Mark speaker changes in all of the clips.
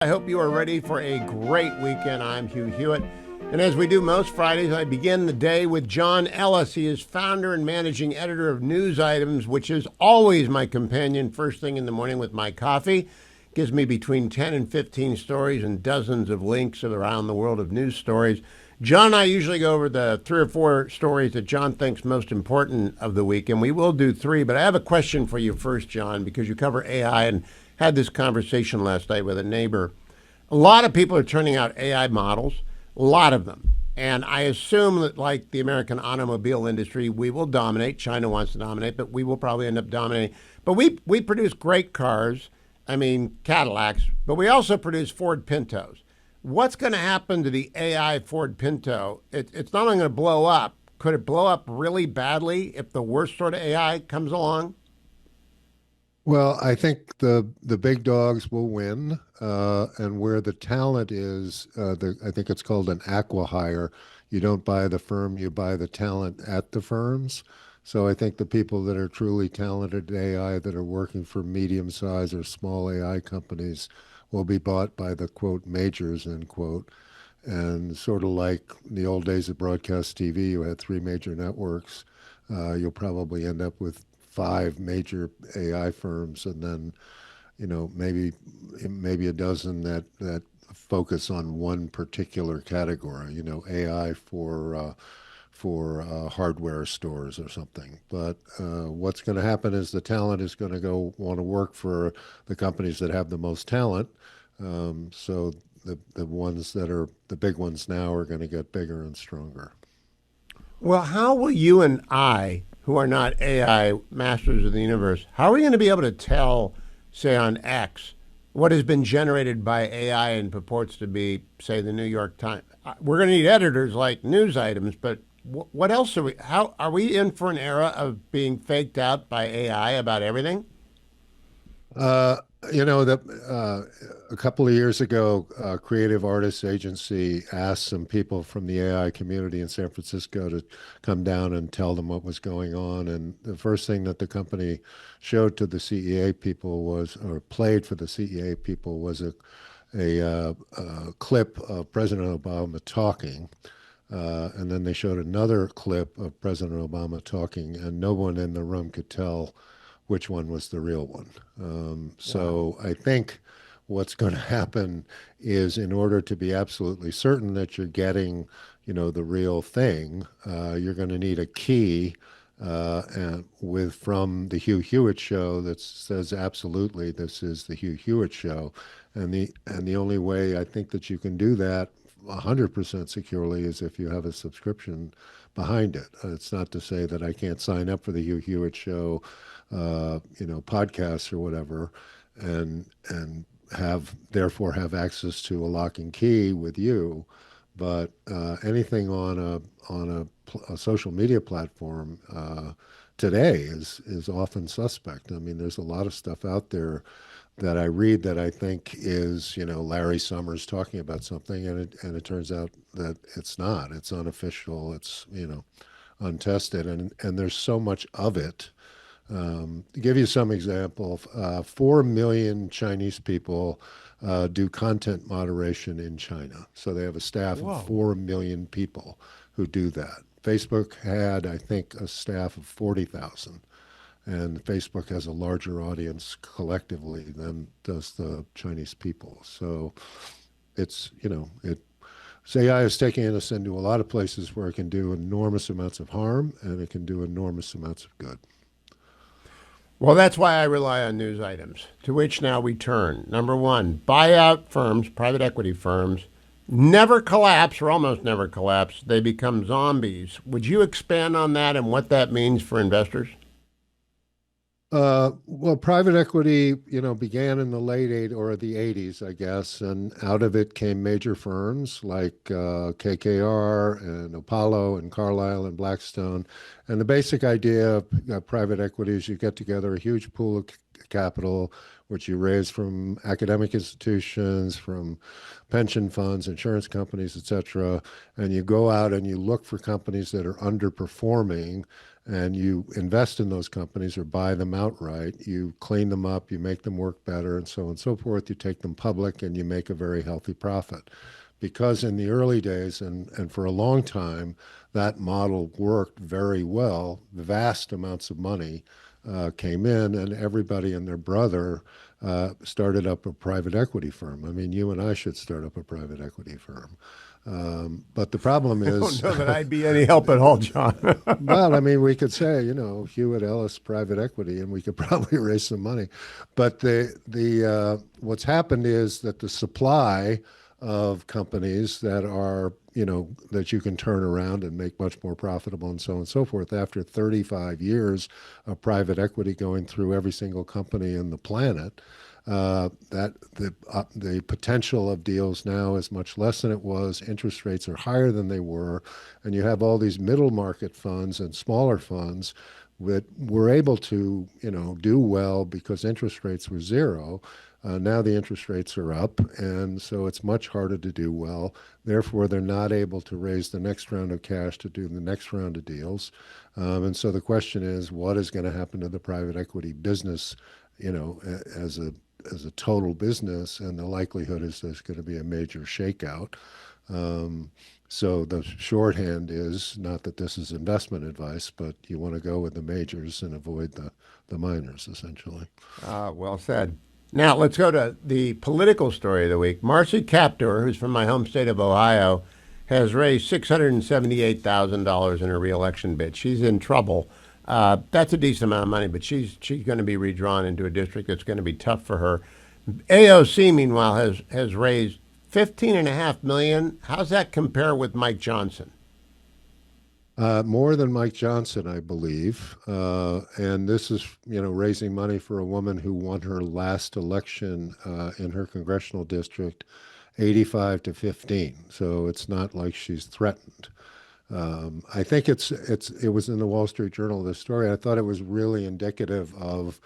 Speaker 1: I hope you are ready for a great weekend. I'm Hugh Hewitt. And as we do most Fridays, I begin the day with John Ellis. He is founder and managing editor of News Items, which is always my companion first thing in the morning with my coffee. Gives me between 10 and 15 stories and dozens of links around the world of news stories. John and I usually go over the 3 or 4 stories that John thinks most important of the week, and we will do 3. But I have a question for you first, John, because you cover AI and had this conversation last night with a neighbor. A lot of people are turning out AI models, a lot of them. And I assume that, like the American automobile industry, we will dominate. China wants to dominate, but we will probably end up dominating. But we produce great cars, I mean Cadillacs, but we also produce Ford Pintos. What's going to happen to the AI Ford Pinto? It's not only going to blow up. Could it blow up really badly if the worst sort of AI comes along?
Speaker 2: Well, I think the big dogs will win, and where the talent is, I think it's called an acqui-hire. You don't buy the firm, you buy the talent at the firms. So I think the people that are truly talented at AI that are working for medium-sized or small AI companies will be bought by the quote majors end quote. And sort of like the old days of broadcast TV, you had 3 major networks. You'll probably end up with 5 major AI firms, and then maybe a dozen that focus on one particular category. AI for hardware stores or something. But what's going to happen is the talent is going to go want to work for the companies that have the most talent. So the ones that are the big ones now are going to get bigger and stronger.
Speaker 1: Well, how will you and I, who are not AI masters of the universe, how are we going to be able to tell, say, on X, what has been generated by AI and purports to be, say, the New York Times? We're going to need editors like News Items, but what else are we? How are we in for an era of being faked out by AI about everything?
Speaker 2: Uh, that a couple of years ago, Creative Artists Agency asked some people from the AI community in San Francisco to come down and tell them what was going on. And the first thing that the company showed to the CEA people was, or played for the CEA people, was a clip of President Obama talking. And then they showed another clip of President Obama talking, and no one in the room could tell which one was the real one. So I think what's going to happen is, in order to be absolutely certain that you're getting, the real thing, you're going to need a key and from the Hugh Hewitt show that says absolutely this is the Hugh Hewitt show, and the only way I think that you can do that 100% securely is if you have a subscription behind it. It's not to say that I can't sign up for the Hugh Hewitt show, podcasts or whatever, and therefore have access to a lock and key with you. But anything on a social media platform today is often suspect. I mean, there's a lot of stuff out there that I read that I think is, Larry Summers talking about something, and it turns out that it's not. It's unofficial. It's untested, and there's so much of it. To give you some example, 4 million Chinese people do content moderation in China. So they have a staff of
Speaker 1: Whoa.
Speaker 2: 4 million people who do that. Facebook had, I think, a staff of 40,000. And Facebook has a larger audience collectively than does the Chinese people. So it's, AI is taking us into a lot of places where it can do enormous amounts of harm and it can do enormous amounts of good.
Speaker 1: Well, that's why I rely on News Items, to which now we turn. Number one, buyout firms, private equity firms, never collapse or almost never collapse. They become zombies. Would you expand on that and what that means for investors?
Speaker 2: Well, private equity, began in the late or the 80s, I guess, and out of it came major firms like KKR and Apollo and Carlyle and Blackstone. And the basic idea of private equity is you get together a huge pool capital, which you raise from academic institutions, from pension funds, insurance companies, et cetera, and you go out and you look for companies that are underperforming, and you invest in those companies or buy them outright. You clean them up, you make them work better, and so on and so forth. You take them public, and you make a very healthy profit. Because in the early days and for a long time, that model worked very well. Vast amounts of money came in, and everybody and their brother started up a private equity firm. I mean, you and I should start up a private equity firm. But the problem
Speaker 1: I
Speaker 2: is,
Speaker 1: don't know that I'd be any help at all, John.
Speaker 2: well, I mean, we could say, Hewitt Ellis Private Equity, and we could probably raise some money. But the what's happened is that the supply of companies that are, that you can turn around and make much more profitable and so on and so forth. After 35 years of private equity going through every single company in the planet, that the potential of deals now is much less than it was. Interest rates are higher than they were, and you have all these middle market funds and smaller funds that were able to, do well because interest rates were zero. Now the interest rates are up, and so it's much harder to do well. Therefore, they're not able to raise the next round of cash to do the next round of deals. And so the question is, what is going to happen to the private equity business, as a total business? And the likelihood is there's going to be a major shakeout. So the shorthand is, not that this is investment advice, but you want to go with the majors and avoid the minors, essentially.
Speaker 1: Well said. Now, let's go to the political story of the week. Marcy Kaptur, who's from my home state of Ohio, has raised $678,000 in her reelection bid. She's in trouble. That's a decent amount of money, but she's going to be redrawn into a district that's going to be tough for her. AOC, meanwhile, has raised $15.5 million. How's that compare with Mike Johnson?
Speaker 2: More than Mike Johnson, I believe. And this is, raising money for a woman who won her last election in her congressional district, 85-15. So it's not like she's threatened. I think it was in the Wall Street Journal, this story. I thought it was really indicative of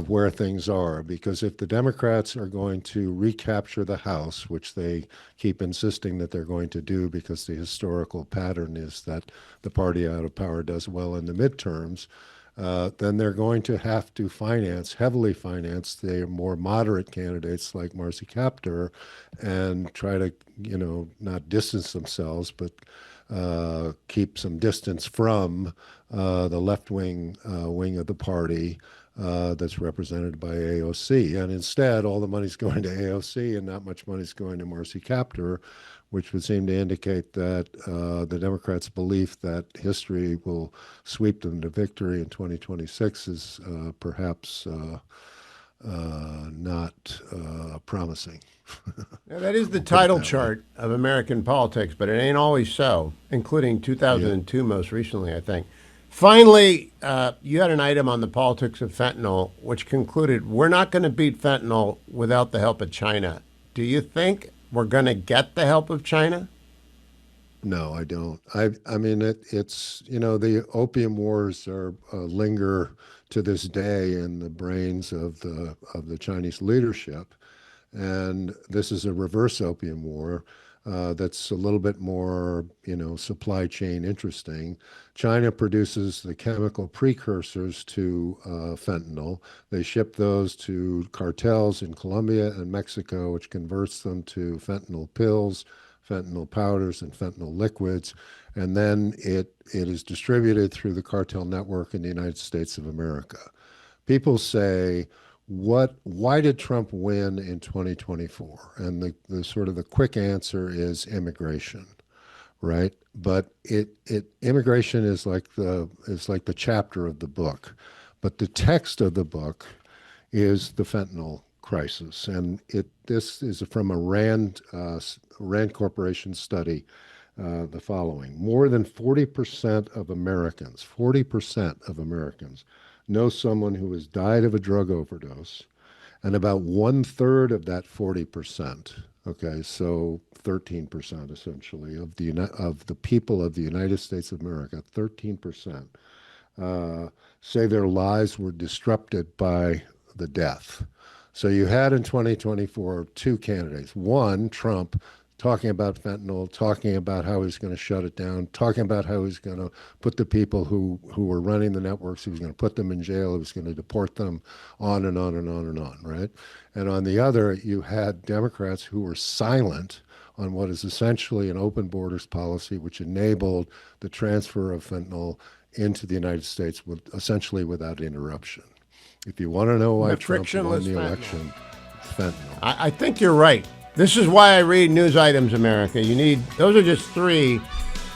Speaker 2: where things are, because if the Democrats are going to recapture the House, which they keep insisting that they're going to do because the historical pattern is that the party out of power does well in the midterms, then they're going to have to heavily finance the more moderate candidates like Marcy Kaptur, and try to, not distance themselves, but keep some distance from the left-wing wing of the party that's represented by AOC. And instead, all the money's going to AOC and not much money's going to Marcy Kaptur, which would seem to indicate that the Democrats' belief that history will sweep them to victory in 2026 is perhaps not promising.
Speaker 1: Now, that is the title chart of American politics, but it ain't always so, including 2002 most recently, I think. Finally, you had an item on the politics of fentanyl, which concluded we're not going to beat fentanyl without the help of China. Do you think we're going to get the help of China?
Speaker 2: No, I don't. I mean, it's, the opium wars linger to this day in the brains of the Chinese leadership. And this is a reverse opium war. That's a little bit more, supply chain interesting. China produces the chemical precursors to fentanyl. They ship those to cartels in Colombia and Mexico, which converts them to fentanyl pills, fentanyl powders, and fentanyl liquids. And then it is distributed through the cartel network in the United States of America. People say, why did Trump win in 2024? And the sort of the quick answer is immigration, right? But immigration is like the chapter of the book, but the text of the book is the fentanyl crisis. And this is from a Rand Corporation study. The following: more than 40% of Americans, 40% of Americans know someone who has died of a drug overdose, and about 1/3 of that 40%, okay, so 13% essentially of the people of the United States of America, 13% say their lives were disrupted by the death. So you had in 2024 two candidates. One, Trump, talking about fentanyl, talking about how he's going to shut it down, talking about how he's going to put the people who were running the networks, he was going to put them in jail, he was going to deport them, on and on and on and on, right? And on the other, you had Democrats who were silent on what is essentially an open borders policy, which enabled the transfer of fentanyl into the United States essentially without interruption. If you want to know why Trump won the election, it's fentanyl.
Speaker 1: I think you're right. This is why I read News Items America. Those are just three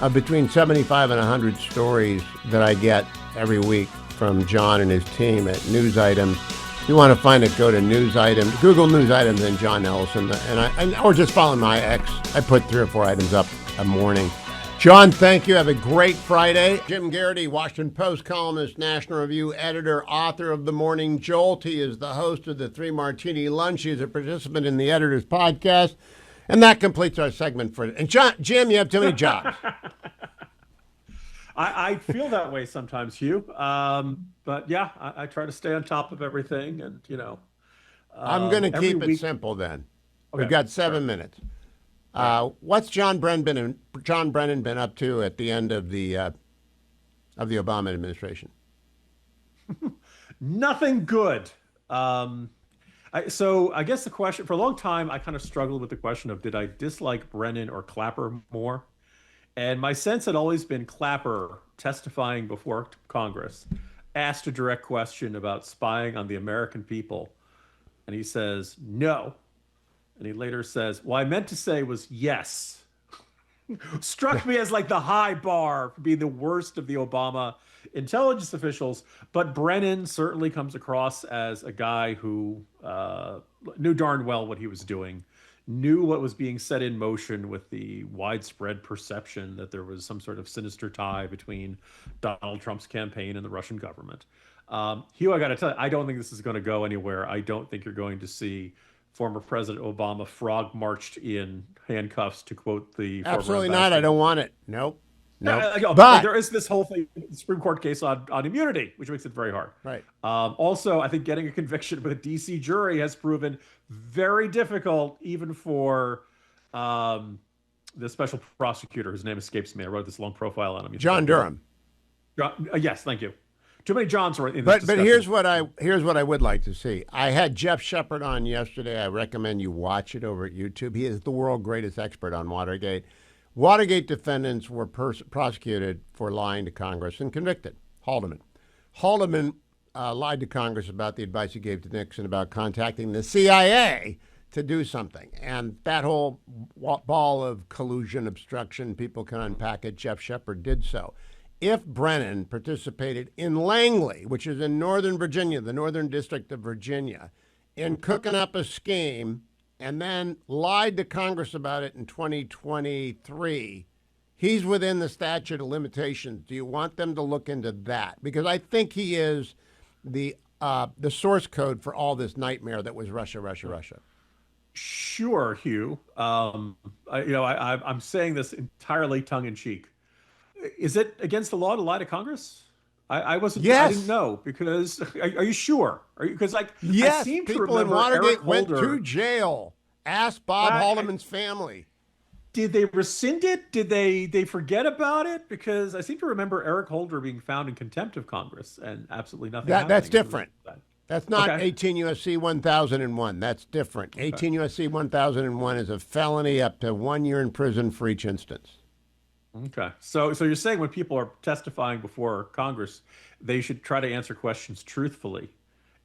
Speaker 1: of between 75 and 100 stories that I get every week from John and his team at News Items. If you want to find it, go to News Items, Google News Items and John Ellison, or just follow my X. I put 3 or 4 items up a morning. John, thank you. Have a great Friday. Jim Garrity, Washington Post columnist, National Review editor, author of The Morning Jolt. He is the host of the 3 Martini Lunch. He is a participant in the Editor's Podcast. And that completes our segment for it. And Jim, you have too many jobs.
Speaker 3: I feel that way sometimes, Hugh. But yeah, I try to stay on top of everything. And,
Speaker 1: I'm going to keep it simple then. Okay, we've got 7 minutes. What's John Brennan been up to at the end of the Obama administration?
Speaker 3: Nothing good. So I guess the question, for a long time, I kind of struggled with the question of, did I dislike Brennan or Clapper more? And my sense had always been Clapper testifying before Congress, asked a direct question about spying on the American people. And he says, no. And he later says, well, I meant to say was yes. Struck me as like the high bar for being the worst of the Obama intelligence officials. But Brennan certainly comes across as a guy who knew darn well what he was doing, knew what was being set in motion with the widespread perception that there was some sort of sinister tie between Donald Trump's campaign and the Russian government. Hugh, I got to tell you, I don't think this is going to go anywhere. I don't think you're going to see former President Obama frog marched in handcuffs, to quote the
Speaker 1: absolutely not. I don't want it. Nope.
Speaker 3: But there is this whole thing, the Supreme Court case on immunity, which makes it very hard.
Speaker 1: Right.
Speaker 3: Also, I think getting a conviction with a DC jury has proven very difficult, even for the special prosecutor, whose name escapes me. I wrote this long profile on him.
Speaker 1: John Durham.
Speaker 3: Yes, thank you. Too many Johns were in this discussion.
Speaker 1: But here's what I would like to see. I had Jeff Shepard on yesterday. I recommend you watch it over at YouTube. He is the world's greatest expert on Watergate. Watergate defendants were prosecuted for lying to Congress and convicted. Haldeman lied to Congress about the advice he gave to Nixon about contacting the CIA to do something. And that whole ball of collusion, obstruction, people can unpack it. Jeff Shepard did so. If Brennan participated in Langley, which is in Northern Virginia, the Northern District of Virginia, in cooking up a scheme and then lied to Congress about it in 2023, he's within the statute of limitations. Do you want them to look into that? Because I think he is the source code for all this nightmare that was Russia.
Speaker 3: Sure, Hugh. I'm saying this entirely tongue-in-cheek. Is it against the law to lie to Congress? I wasn't.
Speaker 1: Yes.
Speaker 3: I didn't know, because are you sure? Because
Speaker 1: yes,
Speaker 3: I seem to
Speaker 1: people
Speaker 3: remember
Speaker 1: in Watergate
Speaker 3: Eric
Speaker 1: went
Speaker 3: Holder,
Speaker 1: to jail. Ask Bob Haldeman's family.
Speaker 3: Did they rescind it? Did they forget about it? Because I seem to remember Eric Holder being found in contempt of Congress and absolutely nothing.
Speaker 1: That's different. That's not
Speaker 3: Okay.
Speaker 1: 18 U.S.C. 1001. That's different. Okay. 18 U.S.C. 1001 is a felony up to 1 year in prison for each instance.
Speaker 3: Okay. So you're saying when people are testifying before Congress, they should try to answer questions truthfully.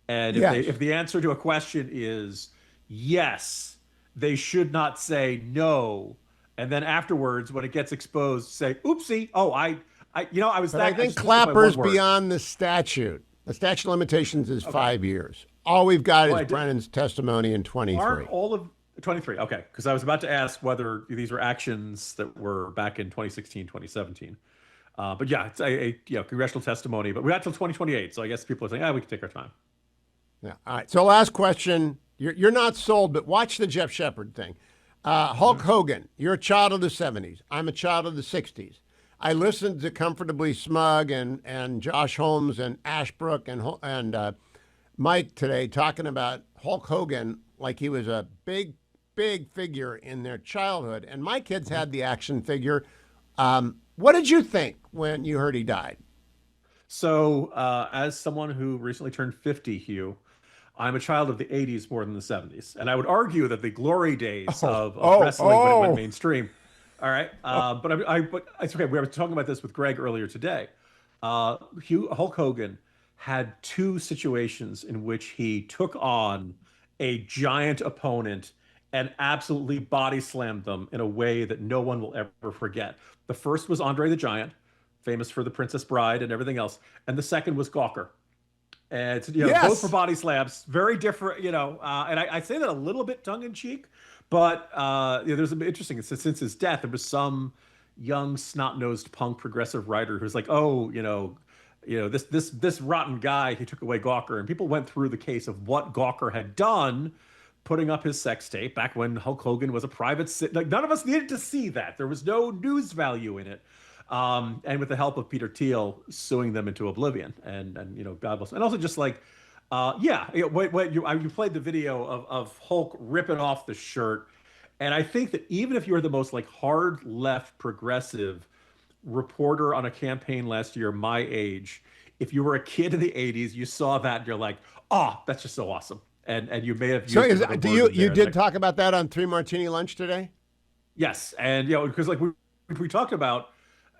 Speaker 3: And if the answer to a question is yes, they should not say no. And then afterwards, when it gets exposed, say, oopsie. Oh, I was
Speaker 1: but
Speaker 3: that.
Speaker 1: I think Clapper's beyond the statute. The statute of limitations is 5 years. All we've got is Brennan's testimony in 23.
Speaker 3: Aren't all of 23? Okay, because I was about to ask whether these were actions that were back in 2016, 2017. But yeah, it's a congressional testimony. But we got till 2028, so I guess people are saying, we can take our time.
Speaker 1: Yeah. All right. So last question. You're not sold, but watch the Jeff Shepard thing. Hulk Hogan, you're a child of the 70s. I'm a child of the 60s. I listened to Comfortably Smug and Josh Holmes and Ashbrook and Mike today talking about Hulk Hogan like he was a big, big figure in their childhood. And my kids had the action figure. What did you think when you heard he died?
Speaker 3: So, as someone who recently turned 50, Hugh, I'm a child of the 80s more than the 70s. And I would argue that the glory days of wrestling when it went mainstream. All right. But it's okay. We were talking about this with Greg earlier today. Hulk Hogan had two situations in which he took on a giant opponent and absolutely body slammed them in a way that no one will ever forget. The first was Andre the Giant, famous for the Princess Bride and everything else. And the second was Gawker. And it's,
Speaker 1: Yes.
Speaker 3: both for body slams, very different, and I say that a little bit tongue in cheek, but there's an interesting, since his death, there was some young snot-nosed punk progressive writer who's like, this rotten guy, he took away Gawker, and people went through the case of what Gawker had done, putting up his sex tape back when Hulk Hogan was a private, like none of us needed to see that. There was no news value in it. And with the help of Peter Thiel suing them into oblivion, and God bless, and also just like, you played the video of Hulk ripping off the shirt, and I think that even if you're the most like hard left progressive reporter on a campaign last year, my age, if you were a kid in the 80s, you saw that, and you're like, oh, that's just so awesome, and you may have used
Speaker 1: you did talk about that on Three Martini Lunch today?
Speaker 3: Yes, and because like we talked about.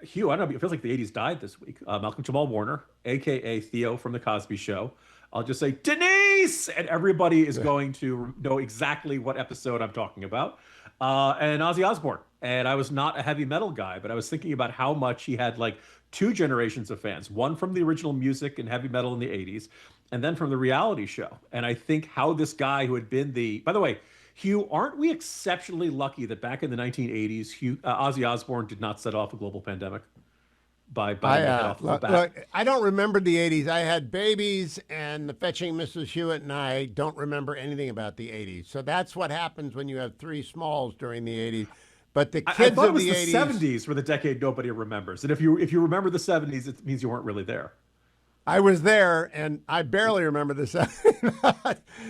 Speaker 3: Hugh, I don't know, it feels like the 80s died this week. Malcolm Jamal Warner, a.k.a. Theo from The Cosby Show. I'll just say, Denise! And everybody is going to know exactly what episode I'm talking about. And Ozzy Osbourne. And I was not a heavy metal guy, but I was thinking about how much he had like two generations of fans. One from the original music and heavy metal in the 80s, and then from the reality show. And I think how this guy who had been by the way, Hugh, aren't we exceptionally lucky that back in the 1980s, Ozzy Osbourne did not set off a global pandemic by biting the head off the bat?
Speaker 1: Look, I don't remember the 80s. I had babies and the fetching Mrs. Hewitt, and I don't remember anything about the 80s. So that's what happens when you have three smalls during the 80s. But the kids
Speaker 3: of
Speaker 1: the 80s,
Speaker 3: 70s were the decade nobody remembers. And if you remember the 70s, it means you weren't really there.
Speaker 1: I was there, and I barely remember this.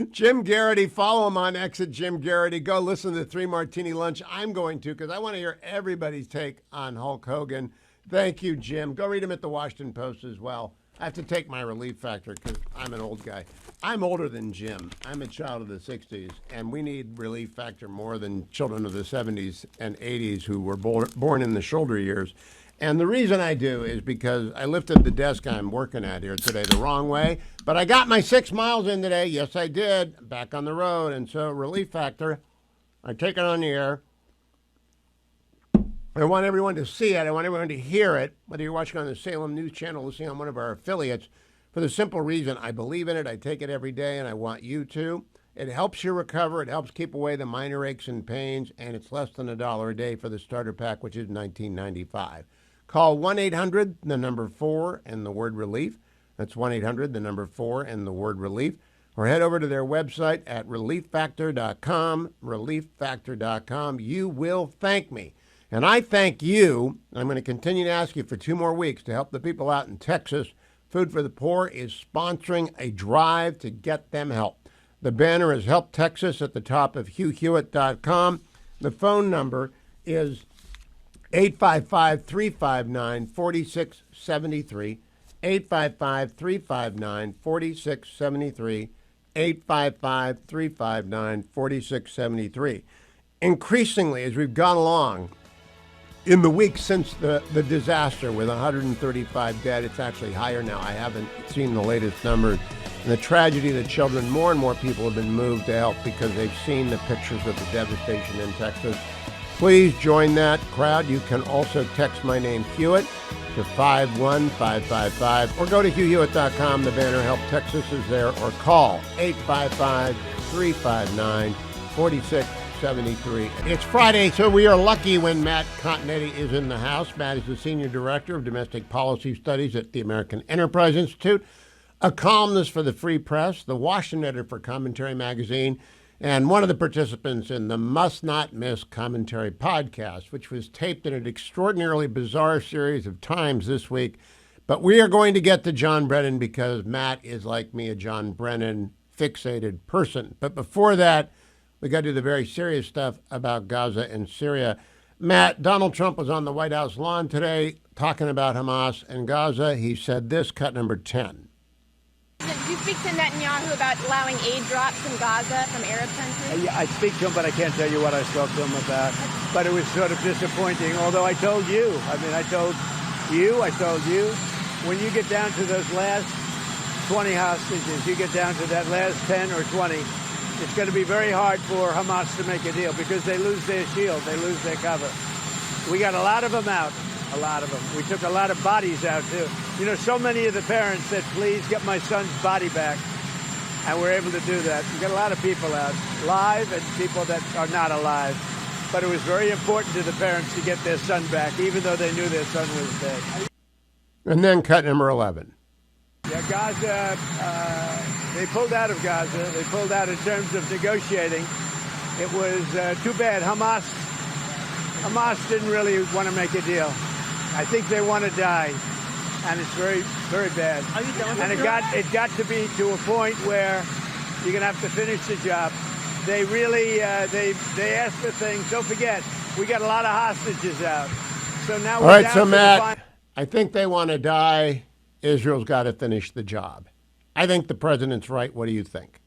Speaker 1: Jim Garrity, follow him on X at Jim Garrity. Go listen to the Three Martini Lunch. I'm going to, because I want to hear everybody's take on Hulk Hogan. Thank you, Jim. Go read him at the Washington Post as well. I have to take my relief factor because I'm an old guy. I'm older than Jim. I'm a child of the 60s, and we need relief factor more than children of the 70s and 80s who were born in the shoulder years. And the reason I do is because I lifted the desk I'm working at here today the wrong way, but I got my 6 miles in today. Yes, I did. Back on the road. And so relief factor, I take it on the air. I want everyone to see it. I want everyone to hear it, whether you're watching on the Salem News Channel, listening on one of our affiliates, for the simple reason I believe in it. I take it every day, and I want you to. It helps you recover. It helps keep away the minor aches and pains, and it's less than $1 a day for the starter pack, which is $19.95. Call 1-800, the number 4, and the word relief. That's 1-800, the number 4, and the word relief. Or head over to their website at relieffactor.com, relieffactor.com. You will thank me. And I thank you. I'm going to continue to ask you for 2 more weeks to help the people out in Texas. Food for the Poor is sponsoring a drive to get them help. The banner is Help Texas at the top of HughHewitt.com. The phone number is 855-359-4673, 855-359-4673, 855-359-4673. Increasingly, as we've gone along, in the week since the disaster with 135 dead, it's actually higher now. I haven't seen the latest numbers. And the tragedy of the children, more and more people have been moved to help because they've seen the pictures of the devastation in Texas. Please join that crowd. You can also text my name, Hewitt, to 51555, or go to HughHewitt.com. The banner Help Texas is there, or call 855-359-4673. It's Friday, so we are lucky when Matt Continetti is in the house. Matt is the Senior Director of Domestic Policy Studies at the American Enterprise Institute, a columnist for the Free Press, the Washington editor for Commentary Magazine, and one of the participants in the Must Not Miss Commentary podcast, which was taped in an extraordinarily bizarre series of times this week But we are going to get to John Brennan because Matt is, like me, a John Brennan fixated person. But before that, we got to do the very serious stuff about Gaza and Syria. Matt, Donald Trump was on the White House lawn today talking about Hamas and Gaza. He said this, cut number 10.
Speaker 4: Did you speak to Netanyahu about allowing aid drops in Gaza from Arab countries?
Speaker 5: I speak to him, but I can't tell you what I spoke to him about. But it was sort of disappointing, although I told you. I told you, when you get down to those last 20 hostages, you get down to that last 10 or 20, it's going to be very hard for Hamas to make a deal because they lose their shield, they lose their cover. We got a lot of them out. A lot of them. We took a lot of bodies out, too. You know, so many of the parents said, please get my son's body back. And we're able to do that. We got a lot of people out, live and people that are not alive. But it was very important to the parents to get their son back, even though they knew their son was dead.
Speaker 1: And then cut number 11.
Speaker 5: Yeah, Gaza, they pulled out of Gaza. They pulled out in terms of negotiating. It was too bad. Hamas didn't really want to make a deal. I think they want to die, and it's very, very bad. And it got to be to a point where you're going to have to finish the job. They really, they asked for things. Don't forget, we got a lot of hostages out. So now
Speaker 1: All right, so Matt, I think they want to die. Israel's got to finish the job. I think the president's right. What do you think?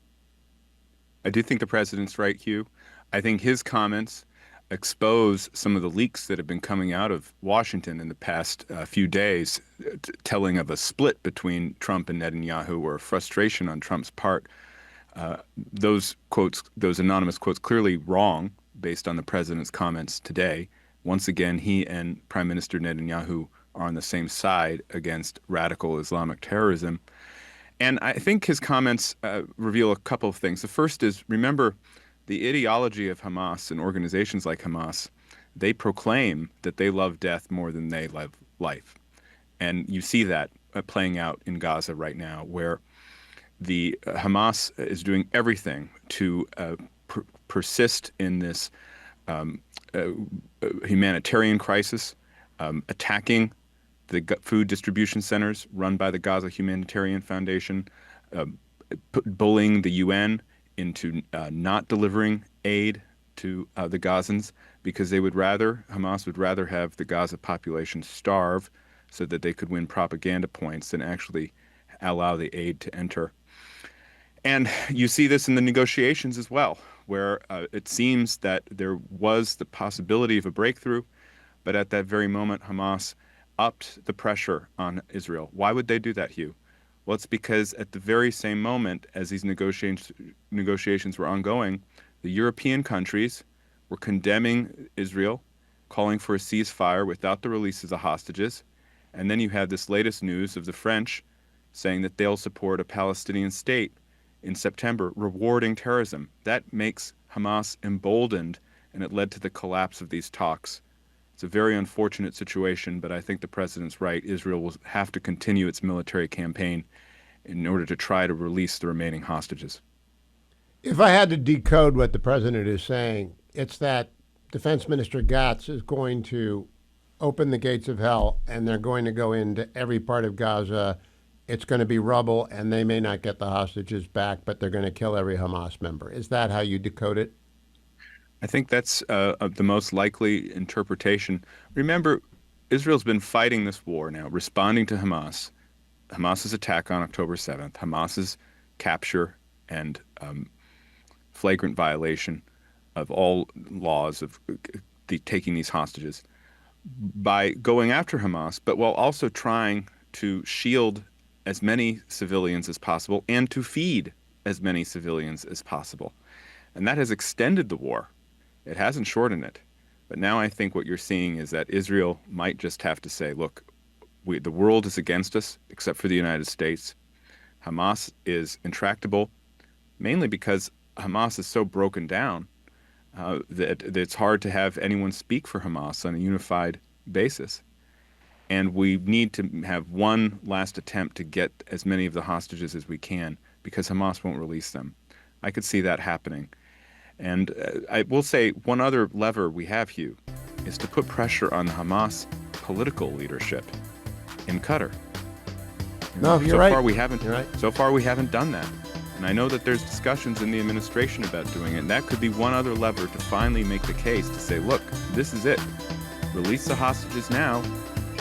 Speaker 6: I do think the president's right, Hugh. I think his comments expose some of the leaks that have been coming out of Washington in the past few days, telling of a split between Trump and Netanyahu or frustration on Trump's part. Those quotes, those anonymous quotes, clearly wrong based on the president's comments today. Once again, he and Prime Minister Netanyahu are on the same side against radical Islamic terrorism. And I think his comments reveal a couple of things. The first is, remember, the ideology of Hamas and organizations like Hamas, they proclaim that they love death more than they love life. And you see that playing out in Gaza right now, where the Hamas is doing everything to persist in this humanitarian crisis, attacking the food distribution centers run by the Gaza Humanitarian Foundation, bullying the UN into not delivering aid to the Gazans because Hamas would rather have the Gaza population starve so that they could win propaganda points than actually allow the aid to enter. And you see this in the negotiations as well, where it seems that there was the possibility of a breakthrough, but at that very moment, Hamas upped the pressure on Israel. Why would they do that, Hugh? Well, it's because at the very same moment as these negotiations were ongoing, the European countries were condemning Israel, calling for a ceasefire without the release of the hostages. And then you have this latest news of the French saying that they'll support a Palestinian state in September, rewarding terrorism. That makes Hamas emboldened, and it led to the collapse of these talks. It's a very unfortunate situation, but I think the president's right. Israel will have to continue its military campaign in order to try to release the remaining hostages.
Speaker 1: If I had to decode what the president is saying, it's that Defense Minister Gatz is going to open the gates of hell, and they're going to go into every part of Gaza. It's going to be rubble, and they may not get the hostages back, but they're going to kill every Hamas member. Is that how you decode it?
Speaker 6: I think that's the most likely interpretation. Remember, Israel's been fighting this war now, responding to Hamas's attack on October 7th, Hamas's capture and flagrant violation of all laws of taking these hostages by going after Hamas, but while also trying to shield as many civilians as possible and to feed as many civilians as possible. And that has extended the war. It hasn't shortened it. But now I think what you're seeing is that Israel might just have to say, look, the world is against us, except for the United States. Hamas is intractable, mainly because Hamas is so broken down that it's hard to have anyone speak for Hamas on a unified basis. And we need to have one last attempt to get as many of the hostages as we can, because Hamas won't release them. I could see that happening. And I will say one other lever we have, Hugh, is to put pressure on the Hamas political leadership in Qatar.
Speaker 1: No, you're
Speaker 6: so
Speaker 1: right.
Speaker 6: Far we haven't.
Speaker 1: You're right.
Speaker 6: So far we haven't done that. And I know that there's discussions in the administration about doing it. And that could be one other lever to finally make the case to say, look, this is it. Release the hostages now,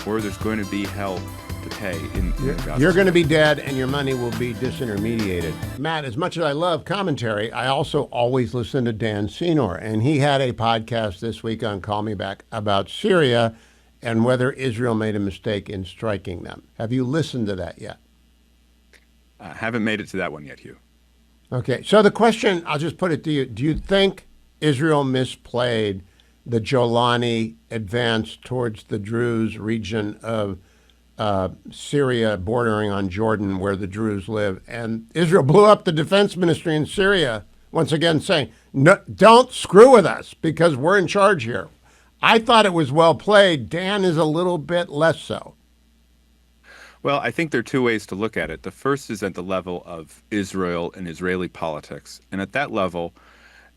Speaker 6: or there's going to be hell to pay in Gaza.
Speaker 1: You're going to be dead, and your money will be disintermediated. Matt, as much as I love commentary, I also always listen to Dan Senor, and he had a podcast this week on Call Me Back about Syria and whether Israel made a mistake in striking them. Have you listened to that yet?
Speaker 6: Haven't made it to that one yet, Hugh.
Speaker 1: Okay, so the question, I'll just put it to you. Do you think Israel misplayed the Jolani advance towards the Druze region of Syria bordering on Jordan where the Druze live? And Israel blew up the defense ministry in Syria, once again saying, no, don't screw with us because we're in charge here. I thought it was well played. Dan is a little bit less so.
Speaker 6: Well, I think there are two ways to look at it. The first is at the level of Israel and Israeli politics. And at that level,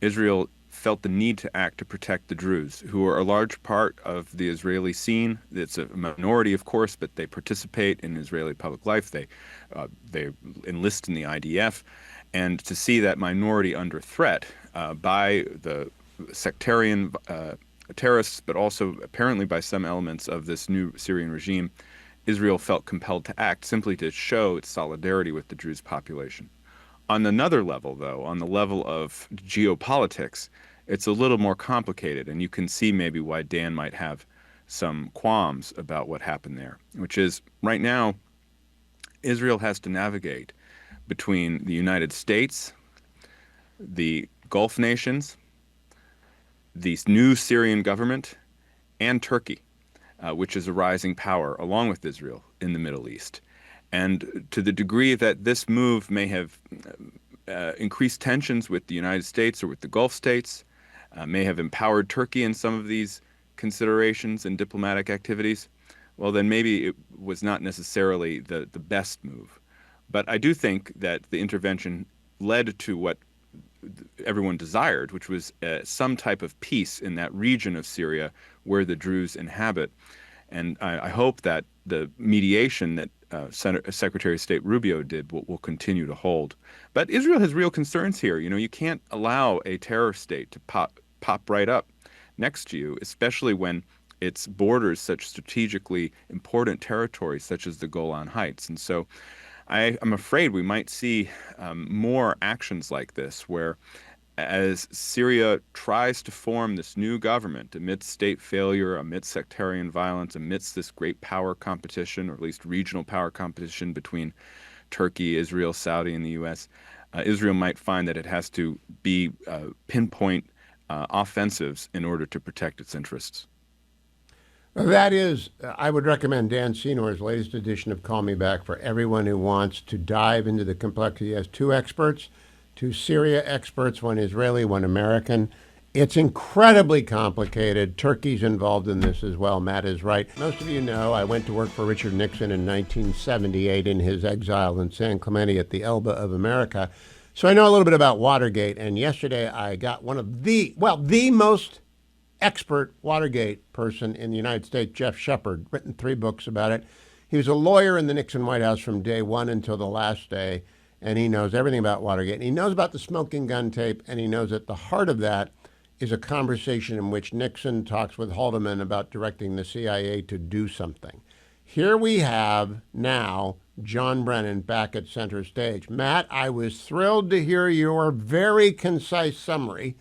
Speaker 6: Israel felt the need to act to protect the Druze, who are a large part of the Israeli scene. It's a minority, of course, but they participate in Israeli public life. They enlist in the IDF. And to see that minority under threat by the sectarian terrorists, but also apparently by some elements of this new Syrian regime, Israel felt compelled to act simply to show its solidarity with the Druze population. On another level, though, on the level of geopolitics, it's a little more complicated, and you can see maybe why Dan might have some qualms about what happened there, which is right now, Israel has to navigate between the United States, the Gulf nations, the new Syrian government, and Turkey, which is a rising power along with Israel in the Middle East. And to the degree that this move may have increased tensions with the United States or with the Gulf states, may have empowered Turkey in some of these considerations and diplomatic activities, well, then maybe it was not necessarily the best move. But I do think that the intervention led to what everyone desired, which was some type of peace in that region of Syria where the Druze inhabit. And I hope that the mediation that Secretary of State Rubio did will continue to hold. But Israel has real concerns here. You know, you can't allow a terror state to pop right up next to you, especially when its borders such strategically important territories such as the Golan Heights. And so I'm afraid we might see more actions like this where as Syria tries to form this new government amidst state failure, amidst sectarian violence, amidst this great power competition, or at least regional power competition between Turkey, Israel, Saudi, and the U.S., Israel might find that it has to be pinpoint offensives in order to protect its interests.
Speaker 1: That is, I would recommend Dan Senor's latest edition of Call Me Back for everyone who wants to dive into the complexity. He has two experts, two Syria experts, one Israeli, one American. It's incredibly complicated. Turkey's involved in this as well. Matt is right. Most of you know I went to work for Richard Nixon in 1978 in his exile in San Clemente at the Elba of America. So I know a little bit about Watergate. And yesterday I got one of the most expert Watergate person in the United States, Jeff Shepard, written 3 books about it. He was a lawyer in the Nixon White House from day one until the last day, and he knows everything about Watergate. And he knows about the smoking gun tape, and he knows at the heart of that is a conversation in which Nixon talks with Haldeman about directing the CIA to do something. Here we have now John Brennan back at center stage. Matt, I was thrilled to hear your very concise summary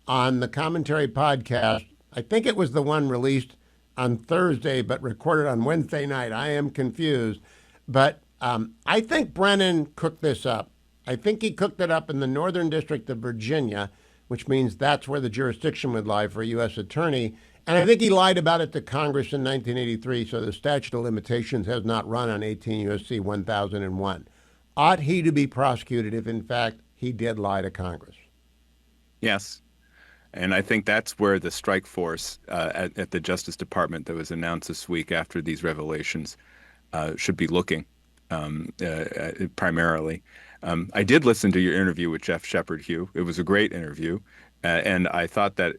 Speaker 1: on the commentary podcast. I think it was the one released on Thursday, but recorded on Wednesday night. I am confused. But I think Brennan cooked this up. I think he cooked it up in the Northern District of Virginia, which means that's where the jurisdiction would lie for a U.S. attorney. And I think he lied about it to Congress in 1983, so the statute of limitations has not run on 18 U.S.C. 1001. Ought he to be prosecuted if, in fact, he did lie to Congress?
Speaker 6: Yes. And I think that's where the strike force at the Justice Department that was announced this week after these revelations should be looking primarily. I did listen to your interview with Jeff Shepard, Hugh. It was a great interview. And I thought that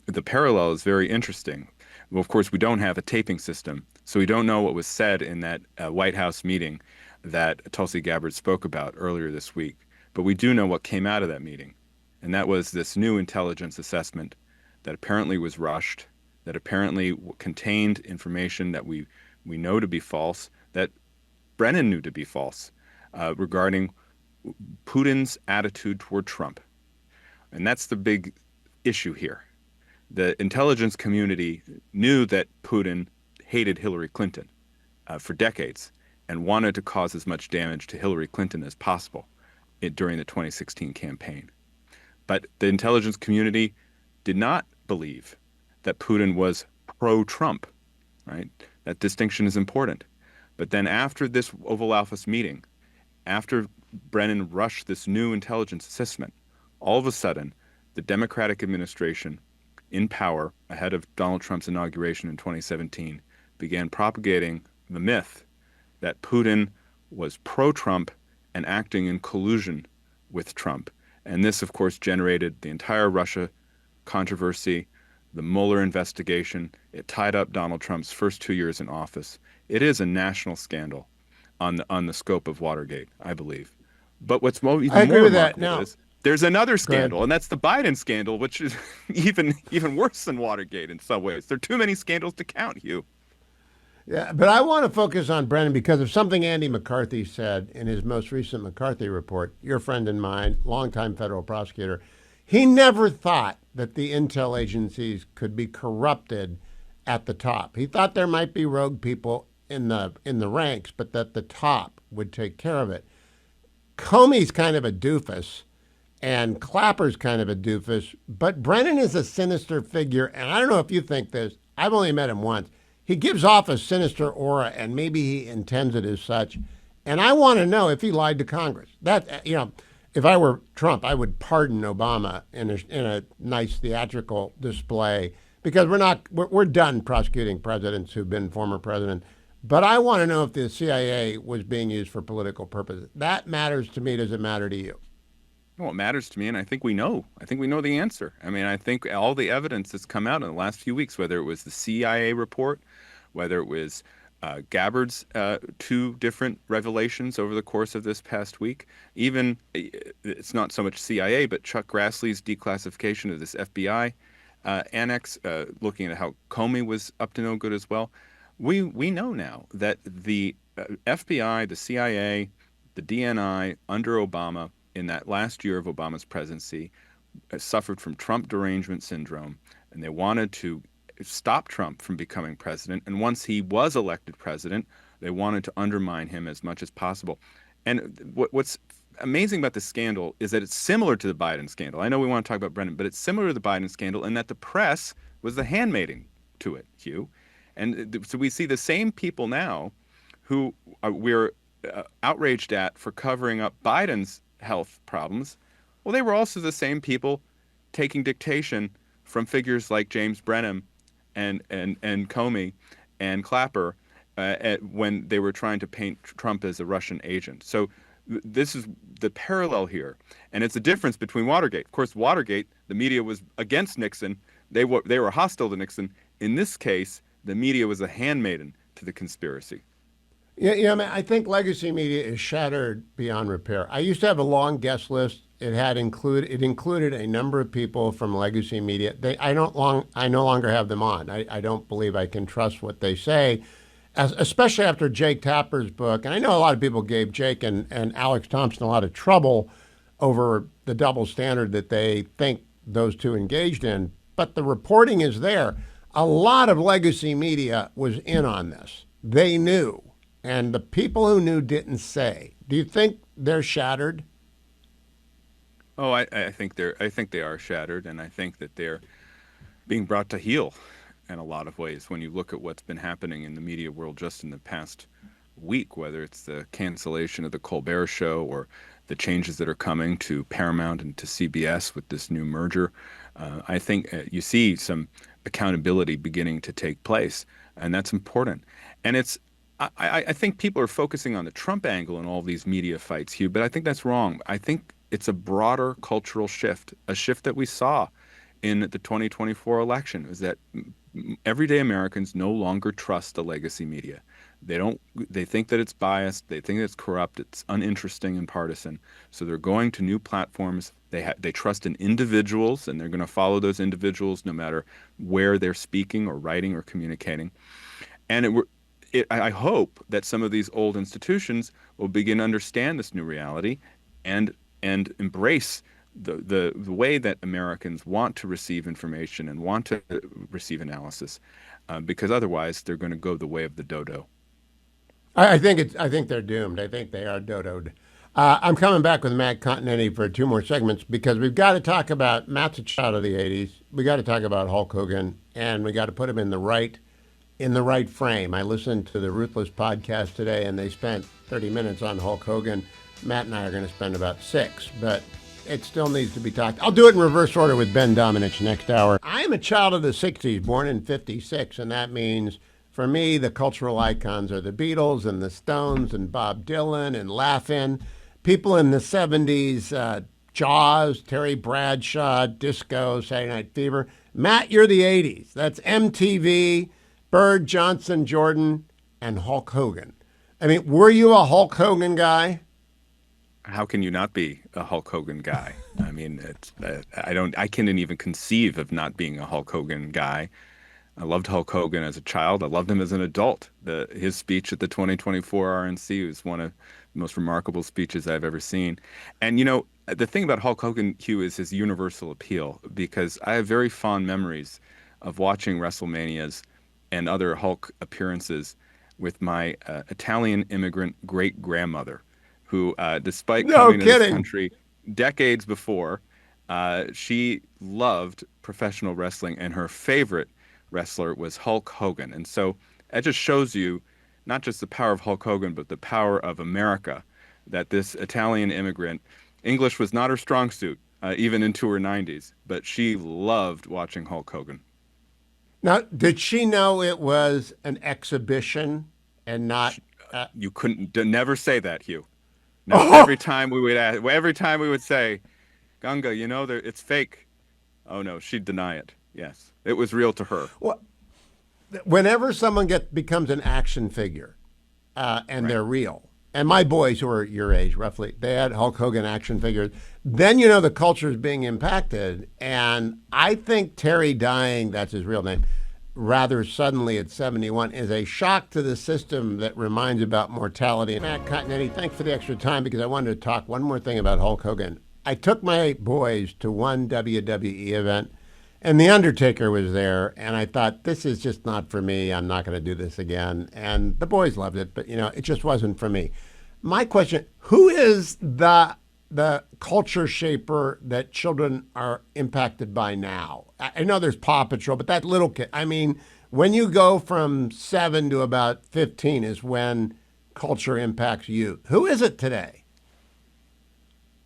Speaker 6: the parallel is very interesting. Well, of course, we don't have a taping system, so we don't know what was said in that White House meeting that Tulsi Gabbard spoke about earlier this week. But we do know what came out of that meeting, and that was this new intelligence assessment that apparently was rushed, that apparently contained information that we know to be false, that Brennan knew to be false, regarding Putin's attitude toward Trump. And that's the big issue here. The intelligence community knew that Putin hated Hillary Clinton for decades and wanted to cause as much damage to Hillary Clinton as possible during the 2016 campaign. But the intelligence community did not believe that Putin was pro-Trump, right? That distinction is important. But then after this Oval Office meeting, after Brennan rushed this new intelligence assessment, all of a sudden, the Democratic administration in power ahead of Donald Trump's inauguration in 2017 began propagating the myth that Putin was pro-Trump and acting in collusion with Trump. And this, of course, generated the entire Russia controversy, the Mueller investigation. It tied up Donald Trump's first 2 years in office. It is a national scandal on the scope of Watergate, I believe. But what's even more remarkable is there's another scandal, and that's the Biden scandal, which is even worse than Watergate in some ways. There are too many scandals to count, Hugh.
Speaker 1: Yeah, but I want to focus on Brennan because of something Andy McCarthy said in his most recent McCarthy report, your friend and mine, longtime federal prosecutor. He never thought that the intel agencies could be corrupted at the top. He thought there might be rogue people in the ranks, but that the top would take care of it. Comey's kind of a doofus, and Clapper's kind of a doofus, but Brennan is a sinister figure, and I don't know if you think this. I've only met him once. He gives off a sinister aura, and maybe he intends it as such. And I want to know if he lied to Congress. That, if I were Trump, I would pardon Obama in a nice theatrical display because we're done prosecuting presidents who've been former presidents. But I want to know if the CIA was being used for political purposes. That matters to me. Does it matter to you?
Speaker 6: Well, it matters to me, and I think we know. I think we know the answer. I mean, I think all the evidence that's come out in the last few weeks, whether it was the CIA report, whether it was Gabbard's two different revelations over the course of this past week, even it's not so much CIA, but Chuck Grassley's declassification of this FBI annex, looking at how Comey was up to no good as well. We know now that the FBI, the CIA, the DNI under Obama in that last year of Obama's presidency suffered from Trump derangement syndrome, and they wanted to stop Trump from becoming president. And once he was elected president, they wanted to undermine him as much as possible. And what's amazing about this scandal is that it's similar to the Biden scandal. I know we want to talk about Brennan, but it's similar to the Biden scandal in that the press was the handmaiden to it, Hugh. And so we see the same people now who we're outraged at for covering up Biden's health problems. Well, they were also the same people taking dictation from figures like James Brennan and Comey and Clapper when they were trying to paint Trump as a Russian agent. So this is the parallel here, and it's a difference between Watergate. Of course, Watergate, the media was against Nixon. They were hostile to Nixon. In this case, the media was a handmaiden to the conspiracy.
Speaker 1: Yeah, I mean, I think legacy media is shattered beyond repair. I used to have a long guest list. It included a number of people from legacy media. I no longer have them on. I don't believe I can trust what they say, especially after Jake Tapper's book. And I know a lot of people gave Jake and Alex Thompson a lot of trouble over the double standard that they think those two engaged in. But the reporting is there. A lot of legacy media was in on this. They knew. And the people who knew didn't say. Do you think they're shattered?
Speaker 6: Oh, I think they are shattered, and I think that they're being brought to heel in a lot of ways when you look at what's been happening in the media world just in the past week, whether it's the cancellation of the Colbert Show or the changes that are coming to Paramount and to CBS with this new merger. I think you see some accountability beginning to take place, and that's important. And I think people are focusing on the Trump angle in all these media fights, Hugh, but I think that's wrong. I think it's a broader cultural shift, a shift that we saw in the 2024 election, is that everyday Americans no longer trust the legacy media. They think that it's biased. They think it's corrupt. It's uninteresting and partisan. So they're going to new platforms. They trust in individuals, and they're going to follow those individuals no matter where they're speaking or writing or communicating. And I hope that some of these old institutions will begin to understand this new reality and embrace the way that Americans want to receive information and want to receive analysis, because otherwise they're going to go the way of the dodo.
Speaker 1: I think they're doomed. I think they are dodoed. I'm coming back with Matt Continenti for 2 more segments because we've got to talk about Matt's a child of the '80s. We got to talk about Hulk Hogan, and we got to put him in the right frame. I listened to the Ruthless podcast today, and they spent 30 minutes on Hulk Hogan. Matt and I are going to spend about 6, but it still needs to be talked. I'll do it in reverse order with Ben Domenech next hour. I am a child of the '60s, born in '56, and that means for me, the cultural icons are the Beatles and the Stones and Bob Dylan and Laugh-In. People in the '70s, Jaws, Terry Bradshaw, Disco, Saturday Night Fever. Matt, you're the '80s. That's MTV, Bird, Johnson, Jordan, and Hulk Hogan. I mean, were you a Hulk Hogan guy?
Speaker 6: How can you not be a Hulk Hogan guy? I mean, I can't even conceive of not being a Hulk Hogan guy. I loved Hulk Hogan as a child. I loved him as an adult. His speech at the 2024 RNC was one of the most remarkable speeches I've ever seen. And, the thing about Hulk Hogan, Hugh, is his universal appeal, because I have very fond memories of watching WrestleManias and other Hulk appearances with my Italian immigrant great-grandmother, who, despite coming to this country decades before, she loved professional wrestling, and her favorite wrestler was Hulk Hogan. And so that just shows you not just the power of Hulk Hogan, but the power of America, that this Italian immigrant, English was not her strong suit, even into her 90s, but she loved watching Hulk Hogan.
Speaker 1: Now, did she know it was an exhibition and not...
Speaker 6: You couldn't never say that, Hugh. No, every time we would say, Ganga, it's fake. Oh no, she'd deny it. Yes, it was real to her.
Speaker 1: Well, whenever someone becomes an action figure, and they're real, and my boys who are your age roughly, they had Hulk Hogan action figures, then the culture is being impacted. And I think Terry dying, that's his real name, rather suddenly at 71 is a shock to the system that reminds about mortality. Matt Continenti, thanks for the extra time, because I wanted to talk one more thing about Hulk Hogan. I took my boys to one WWE event, and The Undertaker was there, and I thought, this is just not for me. I'm not going to do this again. And the boys loved it, but, it just wasn't for me. My question, who is the culture shaper that children are impacted by now? I know there's Paw Patrol, but that little kid, I mean, when you go from 7 to about 15 is when culture impacts you. Who is it today?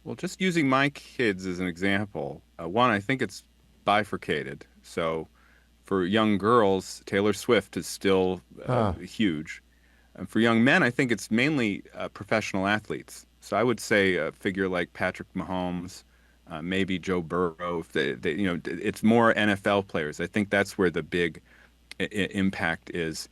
Speaker 6: Well, just using my kids as an example, one, I think it's bifurcated. So for young girls, Taylor Swift is still huge. And for young men, I think it's mainly professional athletes. So I would say a figure like Patrick Mahomes, maybe Joe Burrow. It's more NFL players. I think that's where the big impact is.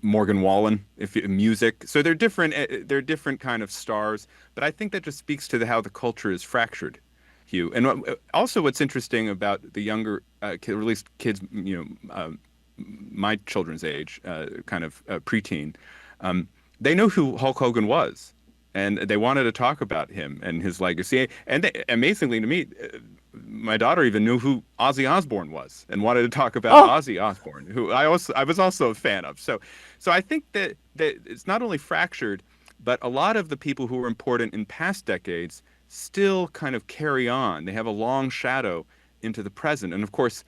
Speaker 6: Morgan Wallen, music. So they're different. They're different kind of stars. But I think that just speaks to how the culture is fractured, Hugh. And also, what's interesting about the younger, at least kids, my children's age, kind of preteen, they know who Hulk Hogan was, and they wanted to talk about him and his legacy. And amazingly to me, my daughter even knew who Ozzy Osbourne was and wanted to talk about Ozzy Osbourne, who I was also a fan of. So I think that it's not only fractured, but a lot of the people who were important in past decades still kind of carry on. They have a long shadow into the present. And of course,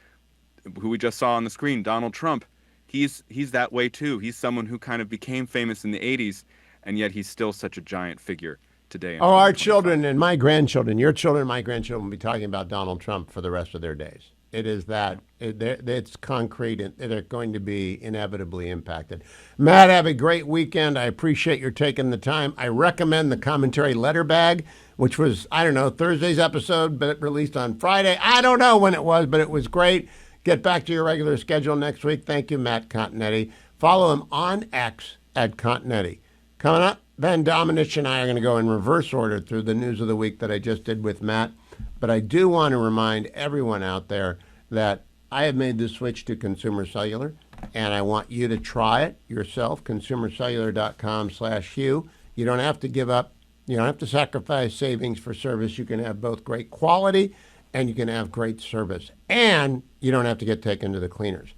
Speaker 6: who we just saw on the screen, Donald Trump, he's that way too. He's someone who kind of became famous in the 80s, and yet he's still such a giant figure today.
Speaker 1: Our children and my grandchildren, your children and my grandchildren will be talking about Donald Trump for the rest of their days. It is that. It's concrete, and they're going to be inevitably impacted. Matt, have a great weekend. I appreciate your taking the time. I recommend the commentary letter bag, which was, Thursday's episode, but it released on Friday. I don't know when it was, but it was great. get back to your regular schedule next week. Thank you, Matt Continetti. Follow him on X at Continetti. Coming up, Ben Domenech and I are going to go in reverse order through the news of the week that I just did with Matt. But I do want to remind everyone out there that I have made the switch to Consumer Cellular, and I want you to try it yourself, consumercellular.com/Hugh. You don't have to give up. You don't have to sacrifice savings for service. You can have both great quality and you can have great service. And you don't have to get taken to the cleaners.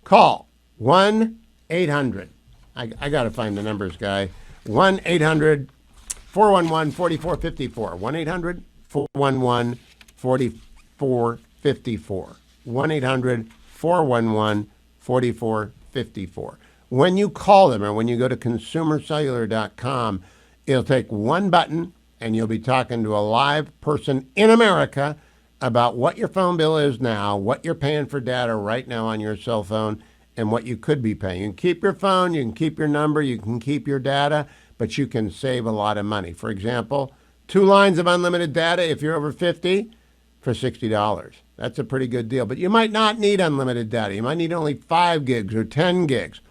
Speaker 1: Call 1-800. I got to find the numbers, guy. 1-800-411-4454. 1-800-411-4454. 1-800-411-4454. When you call them or when you go to consumercellular.com, it'll take one button and you'll be talking to a live person in America about what your phone bill is now, what you're paying for data right now on your cell phone, and what you could be paying. You can keep your phone, you can keep your number, you can keep your data, but you can save a lot of money. For example, 2 lines of unlimited data if you're over 50 for $60. That's a pretty good deal. But you might not need unlimited data. You might need only 5 gigs or 10 gigs.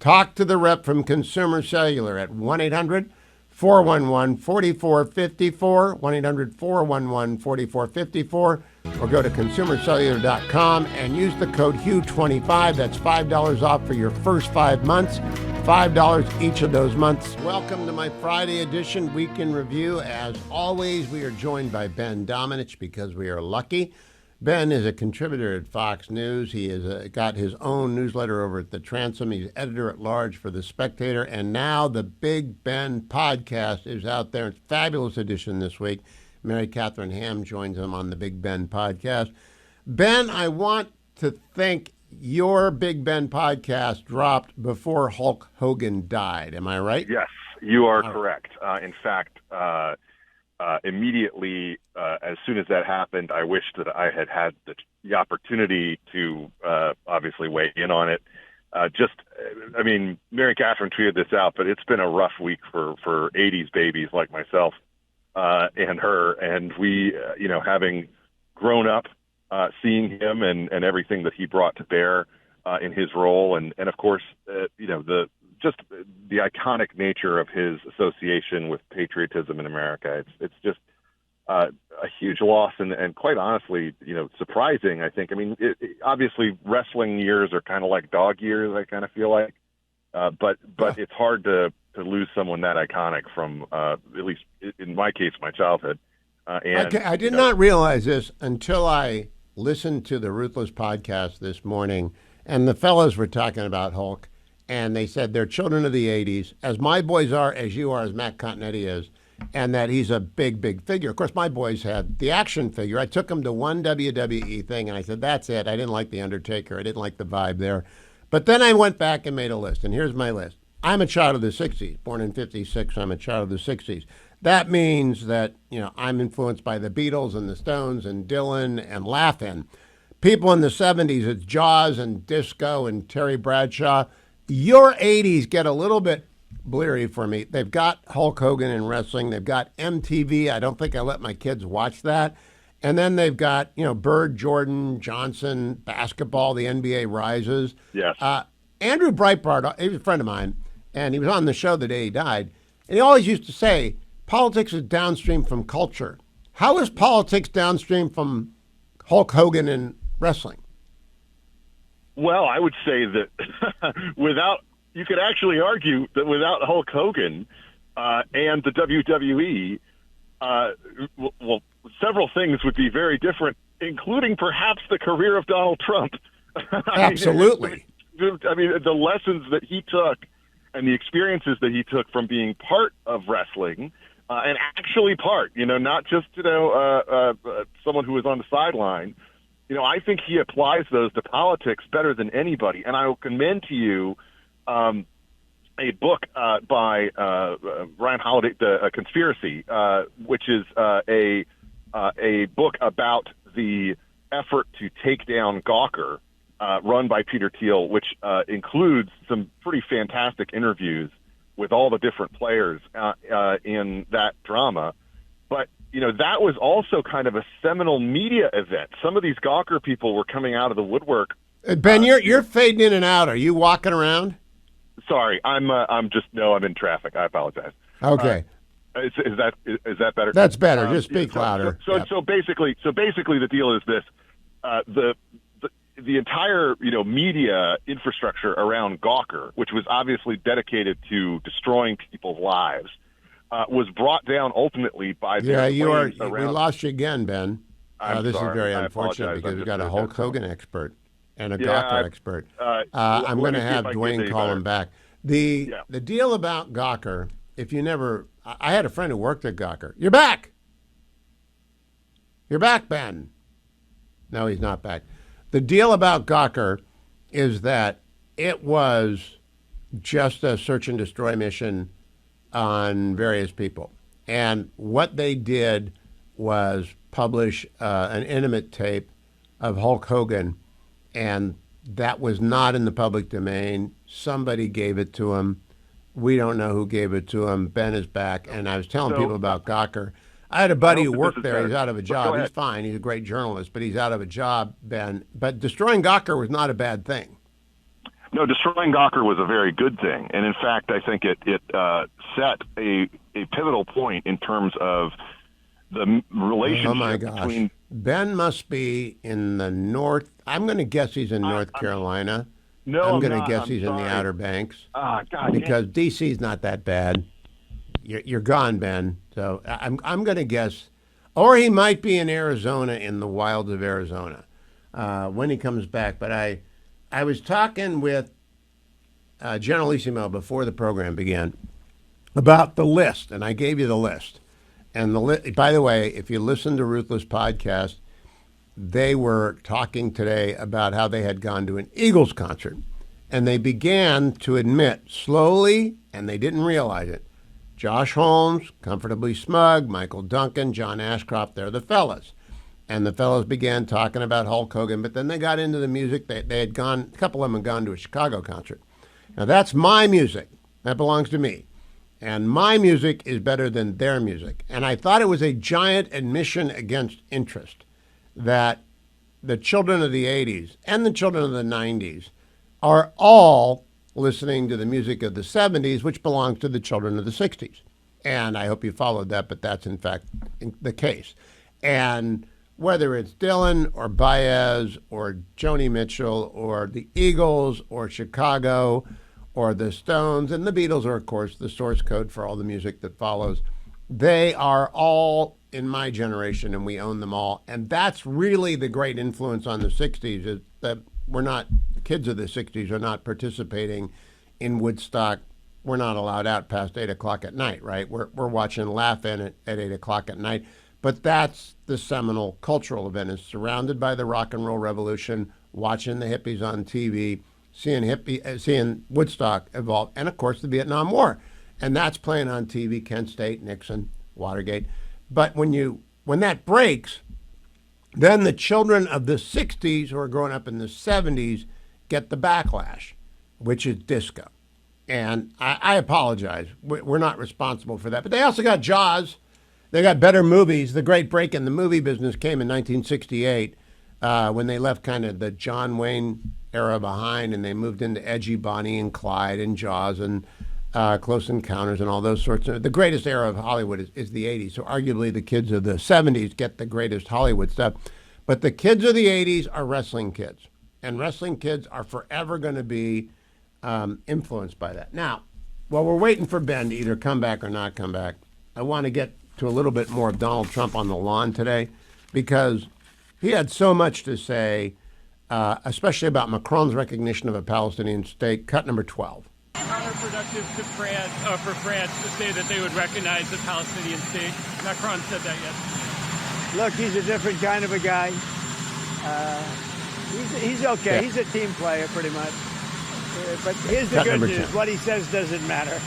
Speaker 1: Talk to the rep from Consumer Cellular at 1-800-411-4454, 1-800-411-4454, or go to consumercellular.com and use the code HUGH25. That's $5 off for your first 5 months, $5 each of those months. Welcome to my Friday edition Week in Review. As always, we are joined by Ben Domenech because we are lucky. Ben is a contributor at Fox News. He has got his own newsletter over at The Transom. He's editor-at-large for The Spectator. And now the Big Ben podcast is out there. It's a fabulous edition this week. Mary Catherine Ham joins him on the Big Ben podcast. Ben, I want to think your Big Ben podcast dropped before Hulk Hogan died. Am I right?
Speaker 7: Yes, you are correct. In fact, immediately as soon as that happened, I wished that I had had the opportunity to obviously weigh in on it. Mary Catherine tweeted this out, but it's been a rough week for 80s babies like myself and her. And we, having grown up, seeing him and everything that he brought to bear in his role. And of course, the iconic nature of his association with patriotism in America. It's just a huge loss and quite honestly, surprising, I think. I mean, obviously wrestling years are kind of like dog years, I kind of feel like. But it's hard to lose someone that iconic from, at least in my case, my childhood.
Speaker 1: I did not realize this until I listened to the Ruthless podcast this morning, and the fellows were talking about Hulk, and they said they're children of the 80s, as my boys are, as you are, as Matt Continetti is, and that he's a big, big figure. Of course, my boys had the action figure. I took them to one WWE thing, and I said, that's it. I didn't like The Undertaker. I didn't like the vibe there. But then I went back and made a list, and here's my list. I'm a child of the 60s, born in 56, so I'm a child of the 60s. That means that, I'm influenced by the Beatles and the Stones and Dylan and Laugh-In. People in the 70s, it's Jaws and disco and Terry Bradshaw. Your 80s get a little bit bleary for me. They've got Hulk Hogan in wrestling. They've got MTV. I don't think I let my kids watch that. And then they've got, Bird, Jordan, Johnson, basketball, the NBA rises.
Speaker 7: Yes.
Speaker 1: Andrew Breitbart, he was a friend of mine, and he was on the show the day he died. And he always used to say, politics is downstream from culture. How is politics downstream from Hulk Hogan and wrestling?
Speaker 7: Well, I would say that you could actually argue that without Hulk Hogan and the WWE, several things would be very different, including perhaps the career of Donald Trump.
Speaker 1: Absolutely.
Speaker 7: The lessons that he took and the experiences that he took from being part of wrestling, and actually not just, someone who was on the sideline. I think he applies those to politics better than anybody. And I will commend to you a book by Ryan Holiday, The Conspiracy, which is a book about the effort to take down Gawker, run by Peter Thiel, which includes some pretty fantastic interviews with all the different players in that drama. But that was also kind of a seminal media event. Some of these Gawker people were coming out of the woodwork.
Speaker 1: Ben, you're fading in and out. Are you walking around?
Speaker 7: Sorry, I'm in traffic. I apologize.
Speaker 1: Okay.
Speaker 7: Is that better?
Speaker 1: That's better. Just speak louder.
Speaker 7: So basically, the deal is this: the entire media infrastructure around Gawker, which was obviously dedicated to destroying people's lives, was brought down ultimately by
Speaker 1: we lost you again, Ben. This is very unfortunate because we've got a Hulk Hogan expert and a Gawker expert. I'm going to have Dwayne call him back. The deal about Gawker, if you never, I had a friend who worked at Gawker. You're back. You're back, Ben. No, he's not back. The deal about Gawker is that it was just a search and destroy mission on various people. And what they did was publish an intimate tape of Hulk Hogan, and that was not in the public domain. Somebody gave it to him. We don't know who gave it to him. Ben is back, and I was telling people about Gawker. I had a buddy who worked there. He's out of a job. He's fine. He's a great journalist, but he's out of a job, Ben. But destroying Gawker was not a bad thing.
Speaker 7: No, destroying Gawker was a very good thing. And in fact, I think it set a pivotal point in terms of the relationship between...
Speaker 1: Ben must be in the north. I'm going to guess he's in North Carolina.
Speaker 7: No,
Speaker 1: I'm going to guess he's in the Outer Banks.
Speaker 7: God,
Speaker 1: because D.C.'s not that bad. You're gone, Ben. So I'm going to guess, or he might be in Arizona, in the wilds of Arizona, when he comes back. But I was talking with Generalissimo before the program began about the list, and I gave you the list. And by the way, if you listen to Ruthless Podcast, they were talking today about how they had gone to an Eagles concert, and they began to admit slowly, and they didn't realize it. Josh Holmes, Comfortably Smug, Michael Duncan, John Ashcroft, they're the fellas. And the fellas began talking about Hulk Hogan, but then they got into the music. They had gone, a couple of them had gone to a Chicago concert. Now, that's my music. That belongs to me. And my music is better than their music. And I thought it was a giant admission against interest that the children of the 80s and the children of the 90s are all listening to the music of the 70s, which belongs to the children of the 60s. And I hope you followed that, but that's in fact the case. And whether it's Dylan or Baez or Joni Mitchell or the Eagles or Chicago or the Stones, and the Beatles are, of course, the source code for all the music that follows, they are all in my generation, and we own them all. And that's really the great influence on the 60s, is that the kids of the 60s are not participating in Woodstock. We're not allowed out past 8 o'clock at night, right? We're watching Laugh-In at 8 o'clock at night. But that's the seminal cultural event. It's surrounded by the rock and roll revolution, watching the hippies on TV, seeing Woodstock evolve, and of course the Vietnam War. And that's playing on TV, Kent State, Nixon, Watergate. But when that breaks, then the children of the 60s who are growing up in the 70s get the backlash, which is disco. And I apologize. We're not responsible for that. But they also got Jaws. They got better movies. The great break in the movie business came in 1968 when they left kind of the John Wayne era behind and they moved into edgy Bonnie and Clyde and Jaws and Close Encounters and all those sorts of... The greatest era of Hollywood is the 80s. So arguably the kids of the 70s get the greatest Hollywood stuff. But the kids of the 80s are wrestling kids. And wrestling kids are forever going to be influenced by that. Now, while we're waiting for Ben to either come back or not come back, I want to get to a little bit more of Donald Trump on the lawn today, because he had so much to say, especially about Macron's recognition of a Palestinian state. Cut number 12.
Speaker 8: Counterproductive to France, for France to say that they would recognize the Palestinian state. Macron said that yesterday.
Speaker 5: Look, he's a different kind of a guy. He's okay.
Speaker 1: Yeah.
Speaker 5: He's a team player, pretty much. But here's the
Speaker 1: Cut
Speaker 5: good
Speaker 1: number
Speaker 5: news.
Speaker 1: 10.
Speaker 5: What he says doesn't matter.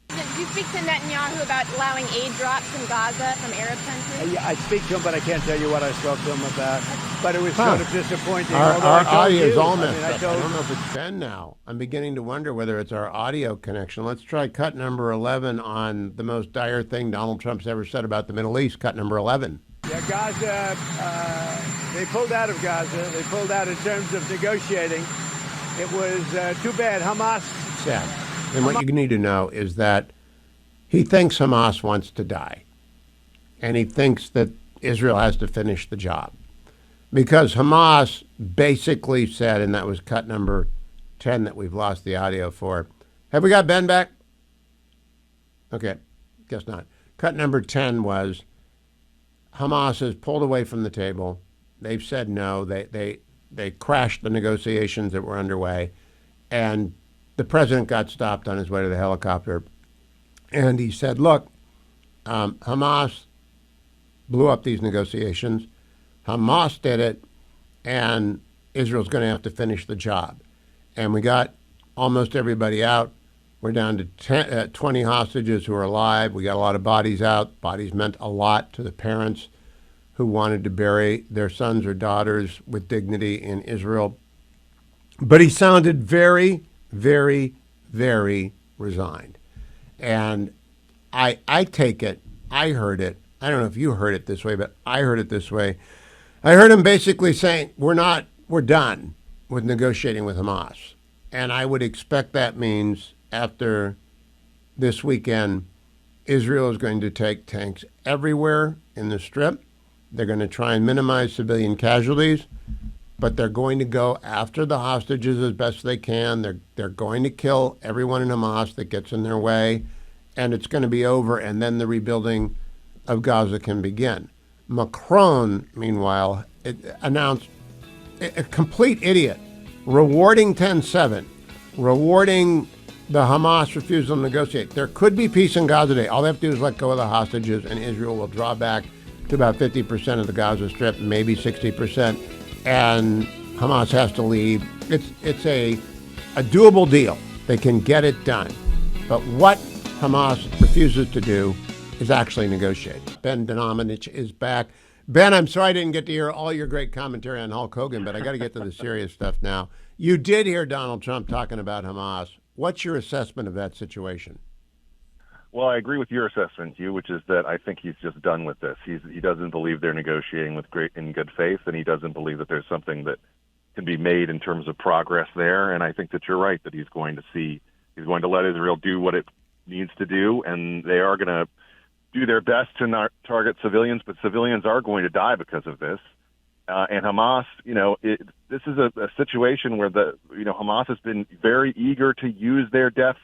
Speaker 4: President Did you speak to Netanyahu about allowing aid drops in Gaza from Arab countries?
Speaker 5: Yeah, I speak to him, but I can't tell you what I spoke to him about. But it was sort of disappointing.
Speaker 1: Our
Speaker 5: I told
Speaker 1: audio is
Speaker 5: you.
Speaker 1: all
Speaker 5: I
Speaker 1: messed
Speaker 5: mean,
Speaker 1: up. I don't know if it's Ben now. I'm beginning to wonder whether it's our audio connection. Let's try cut number 11 on the most dire thing Donald Trump's ever said about the Middle East. Cut number 11.
Speaker 5: Yeah, Gaza, they pulled out of Gaza. They pulled out in terms of negotiating. It was too bad. Hamas.
Speaker 1: Sad. And what you need to know is that he thinks Hamas wants to die. And he thinks that Israel has to finish the job. Because Hamas basically said, and that was cut number 10 that we've lost the audio for. Have we got Ben back? Okay, guess not. Cut number 10 was Hamas has pulled away from the table. They've said no. They crashed the negotiations that were underway. And the president got stopped on his way to the helicopter. And he said, look, Hamas blew up these negotiations. Hamas did it, and Israel's going to have to finish the job. And we got almost everybody out. We're down to 20 hostages who are alive. We got a lot of bodies out. Bodies meant a lot to the parents who wanted to bury their sons or daughters with dignity in Israel. But he sounded very, very, very resigned. And I take it, I heard it, I don't know if you heard it this way, but I heard it this way. I heard him basically saying, we're done with negotiating with Hamas. And I would expect that means after this weekend, Israel is going to take tanks everywhere in the Strip. They're going to try and minimize civilian casualties, but they're going to go after the hostages as best they can. They're going to kill everyone in Hamas that gets in their way, and it's going to be over, and then the rebuilding of Gaza can begin. Macron, meanwhile, announced a complete idiot, rewarding 10-7, rewarding the Hamas refusal to negotiate. There could be peace in Gaza today. All they have to do is let go of the hostages, and Israel will draw back to about 50% of the Gaza Strip, maybe 60%, and Hamas has to leave. It's a doable deal. They can get it done. But what Hamas refuses to do is actually negotiate. Ben Donominich is back. Ben, I'm sorry I didn't get to hear all your great commentary on Hulk Hogan, but I got to get to the serious stuff now. You did hear Donald Trump talking about Hamas. What's your assessment of that situation?
Speaker 7: Well, I agree with your assessment, Hugh, which is that I think he's just done with this. He doesn't believe they're negotiating in good faith, and he doesn't believe that there's something that can be made in terms of progress there. And I think that you're right, that he's going to let Israel do what it needs to do, and they are going to do their best to not target civilians, but civilians are going to die because of this. And Hamas, this is a situation where Hamas has been very eager to use their death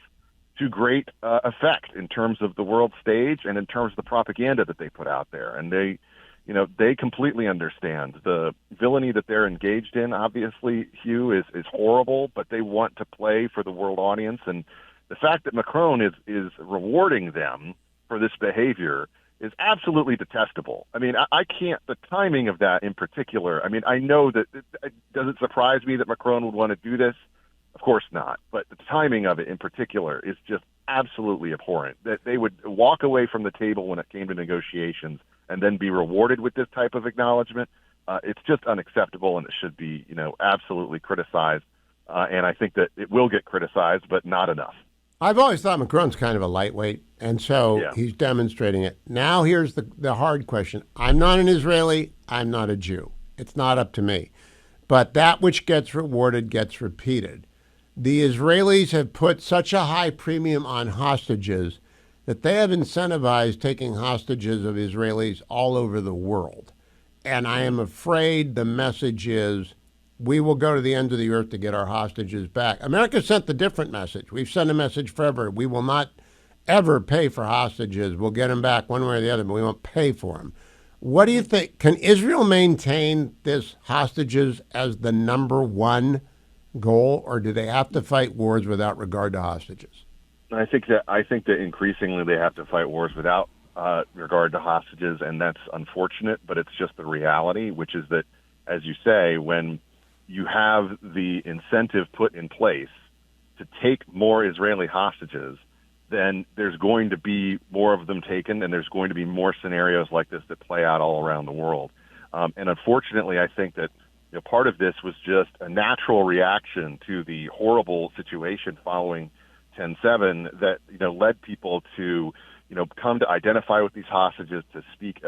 Speaker 7: to great effect in terms of the world stage and in terms of the propaganda that they put out there. And they completely understand the villainy that they're engaged in. Obviously, Hugh, is horrible, but they want to play for the world audience. And the fact that Macron is rewarding them for this behavior is absolutely detestable. I mean, I can't, the timing of that in particular, I mean, I know that it doesn't surprise me that Macron would want to do this. Of course not. But the timing of it in particular is just absolutely abhorrent. That they would walk away from the table when it came to negotiations and then be rewarded with this type of acknowledgement. It's just unacceptable, and it should be, absolutely criticized. And I think that it will get criticized, but not enough.
Speaker 1: I've always thought Macron's kind of a lightweight, and so he's demonstrating it. Now here's the hard question. I'm not an Israeli. I'm not a Jew. It's not up to me. But that which gets rewarded gets repeated. The Israelis have put such a high premium on hostages that they have incentivized taking hostages of Israelis all over the world. And I am afraid the message is, we will go to the ends of the earth to get our hostages back. America sent the different message. We've sent a message forever. We will not ever pay for hostages. We'll get them back one way or the other, but we won't pay for them. What do you think? Can Israel maintain this hostages as the number one goal, or do they have to fight wars without regard to hostages?
Speaker 7: I think that increasingly they have to fight wars without regard to hostages, and that's unfortunate, but it's just the reality, which is that, as you say, when you have the incentive put in place to take more Israeli hostages, then there's going to be more of them taken, and there's going to be more scenarios like this that play out all around the world. And unfortunately, I think that part of this was just a natural reaction to the horrible situation following 10/7 that led people to come to identify with these hostages, to speak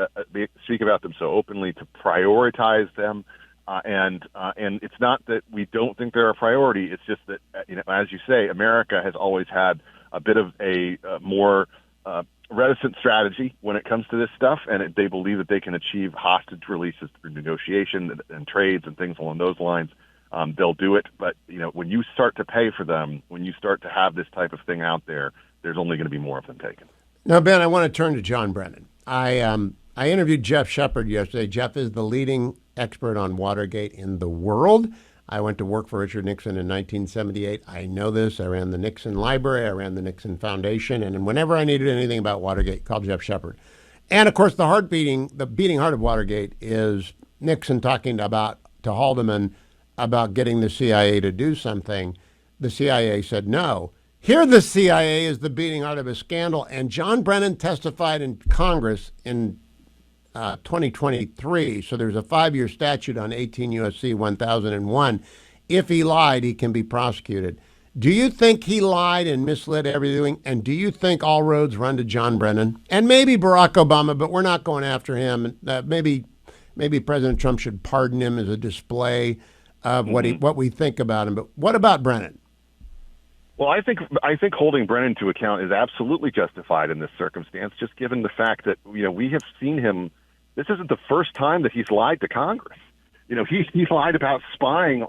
Speaker 7: about them so openly, to prioritize them. And it's not that we don't think they're a priority. It's just that, as you say, America has always had a bit of a more reticent strategy when it comes to this stuff, and they believe that they can achieve hostage releases through negotiation and trades and things along those lines. They'll do it. But, when you start to pay for them, when you start to have this type of thing out there, there's only going to be more of them taken.
Speaker 1: Now, Ben, I want to turn to John Brennan. I interviewed Jeff Shepard yesterday. Jeff is the leading expert on Watergate in the world. I went to work for Richard Nixon in 1978. I know this. I ran the Nixon Library. I ran the Nixon Foundation. And whenever I needed anything about Watergate, called Jeff Shepard. And, of course, the beating heart of Watergate is Nixon talking to Haldeman about getting the CIA to do something. The CIA said no. Here the CIA is the beating heart of a scandal. And John Brennan testified in Congress in 2023. So there's a 5-year statute on 18 U.S.C. 1001. If he lied, he can be prosecuted. Do you think he lied and misled everything? And do you think all roads run to John Brennan? And maybe Barack Obama, but we're not going after him. Maybe President Trump should pardon him as a display of what we think about him. But what about Brennan?
Speaker 7: Well, I think holding Brennan to account is absolutely justified in this circumstance, just given the fact that we have seen him. This isn't the first time that he's lied to Congress. He lied about spying,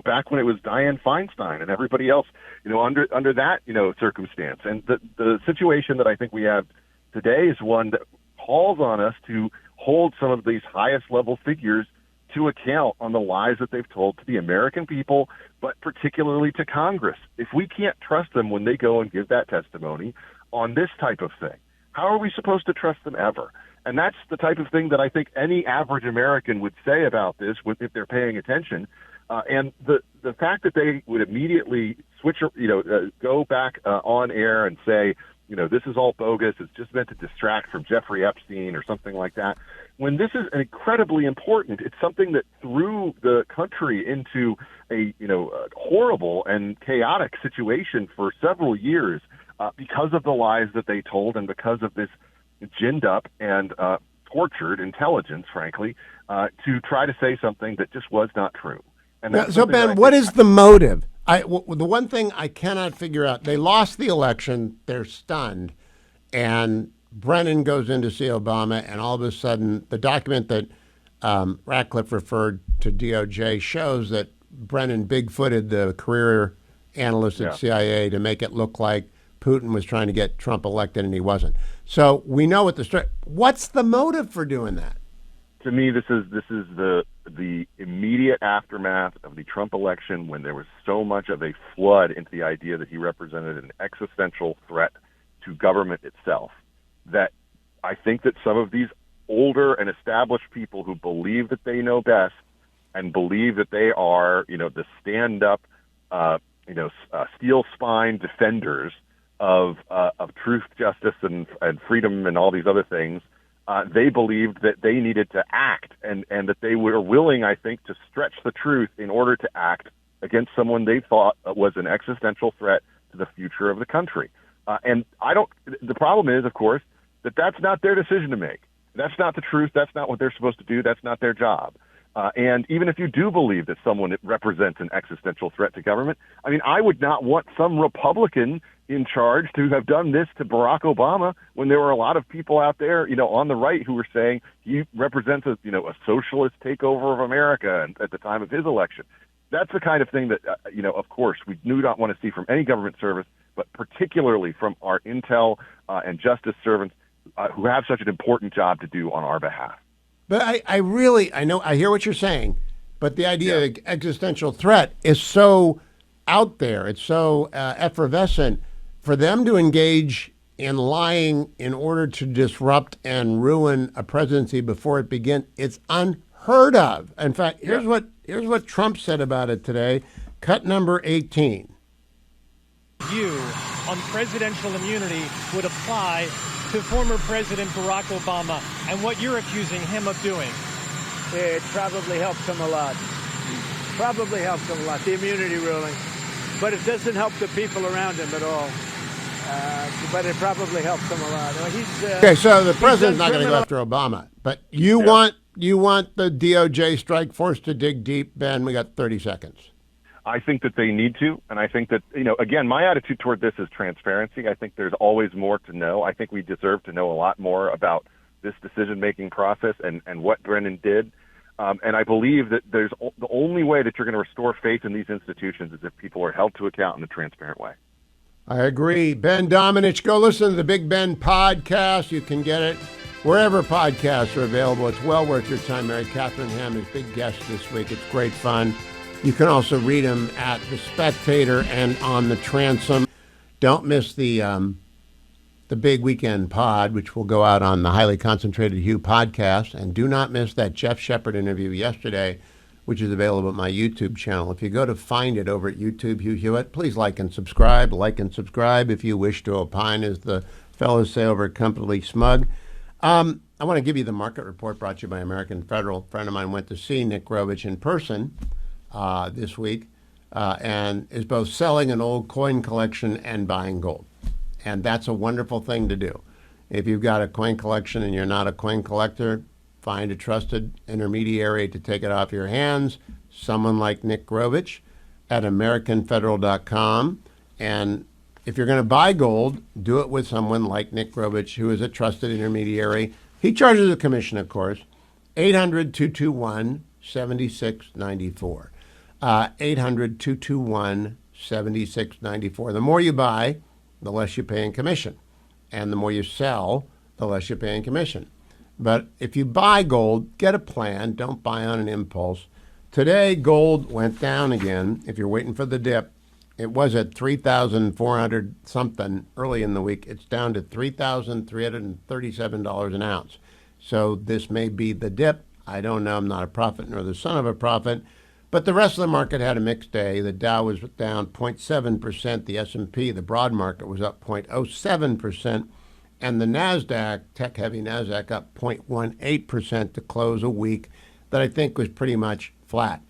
Speaker 7: back when it was Dianne Feinstein and everybody else, under that, circumstance. And the situation that I think we have today is one that calls on us to hold some of these highest level figures to account on the lies that they've told to the American people, but particularly to Congress. If we can't trust them when they go and give that testimony on this type of thing, how are we supposed to trust them ever? And that's the type of thing that I think any average American would say about this if they're paying attention. And the fact that they would immediately switch, go back on air and say, this is all bogus, it's just meant to distract from Jeffrey Epstein or something like that, when this is incredibly important. It's something that threw the country into a horrible and chaotic situation for several years because of the lies that they told and because of this ginned up and tortured intelligence, frankly, to try to say something that just was not true. And that's
Speaker 1: so, Ben, what is the motive? The one thing I cannot figure out, they lost the election, they're stunned, and Brennan goes in to see Obama, and all of a sudden the document that Ratcliffe referred to DOJ shows that Brennan bigfooted the career analyst at CIA to make it look like Putin was trying to get Trump elected, and he wasn't. So we know what what's the motive for doing that?
Speaker 7: To me, this is the immediate aftermath of the Trump election, when there was so much of a flood into the idea that he represented an existential threat to government itself, that I think that some of these older and established people who believe that they know best and believe that they are, the stand-up, steel-spine defenders of truth, justice, and freedom and all these other things, they believed that they needed to act, and that they were willing, I think, to stretch the truth in order to act against someone they thought was an existential threat to the future of the country. And the problem is, of course, that that's not their decision to make. That's not the truth. That's not what they're supposed to do. That's not their job. And even if you do believe that someone represents an existential threat to government, I mean, I would not want some Republican in charge to have done this to Barack Obama, when there were a lot of people out there, on the right, who were saying he represents a socialist takeover of America at the time of his election. That's the kind of thing that, of course, we do not want to see from any government service, but particularly from our intel and justice servants who have such an important job to do on our behalf.
Speaker 1: But I hear what you're saying, but the idea of existential threat is so out there. It's so effervescent. For them to engage in lying in order to disrupt and ruin a presidency before it begins, it's unheard of. In fact, here's what Trump said about it today. Cut number 18.
Speaker 9: You on presidential immunity would apply to former President Barack Obama and what you're accusing him of doing?
Speaker 5: It probably helps him a lot. Probably helps him a lot, the immunity ruling. But it doesn't help the people around him at all. But it probably helps him a lot.
Speaker 1: Okay, so the president's not going to go after Obama, but you want the DOJ strike force to dig deep. Ben, we got 30 seconds.
Speaker 7: I think that they need to, and I think that, again, my attitude toward this is transparency. I think there's always more to know. I think we deserve to know a lot more about this decision-making process and what Brennan did. And I believe that the only way that you're going to restore faith in these institutions is if people are held to account in a transparent way.
Speaker 1: I agree. Ben Domenech, go listen to the Big Ben podcast. You can get it wherever podcasts are available. It's well worth your time. Mary Catherine Ham is big guest this week. It's great fun. You can also read them at The Spectator and on the Transom. Don't miss the Big Weekend Pod, which will go out on the Highly Concentrated Hugh podcast. And do not miss that Jeff Shepard interview yesterday, which is available at my YouTube channel. If you go to find it over at YouTube, Hugh Hewitt, please like and subscribe. Like and subscribe if you wish to opine, as the fellows say over at Company Smug. I want to give you the market report brought to you by American Federal. A friend of mine went to see Nick Grovich in person this week and is both selling an old coin collection and buying gold. And that's a wonderful thing to do. If you've got a coin collection and you're not a coin collector, find a trusted intermediary to take it off your hands, someone like Nick Grovich at AmericanFederal.com. And if you're going to buy gold, do it with someone like Nick Grovich, who is a trusted intermediary. He charges a commission, of course. 800-221-7694. 800-221-7694. The more you buy, the less you pay in commission. And the more you sell, the less you pay in commission. But if you buy gold, get a plan. Don't buy on an impulse. Today, gold went down again. If you're waiting for the dip, it was at 3,400 something early in the week. It's down to $3,337 an ounce. So this may be the dip. I don't know. I'm not a prophet nor the son of a prophet. But the rest of the market had a mixed day. The Dow was down 0.7%. The S&P, the broad market, was up 0.07%. And the NASDAQ, tech-heavy NASDAQ, up 0.18% to close a week that I think was pretty much flat.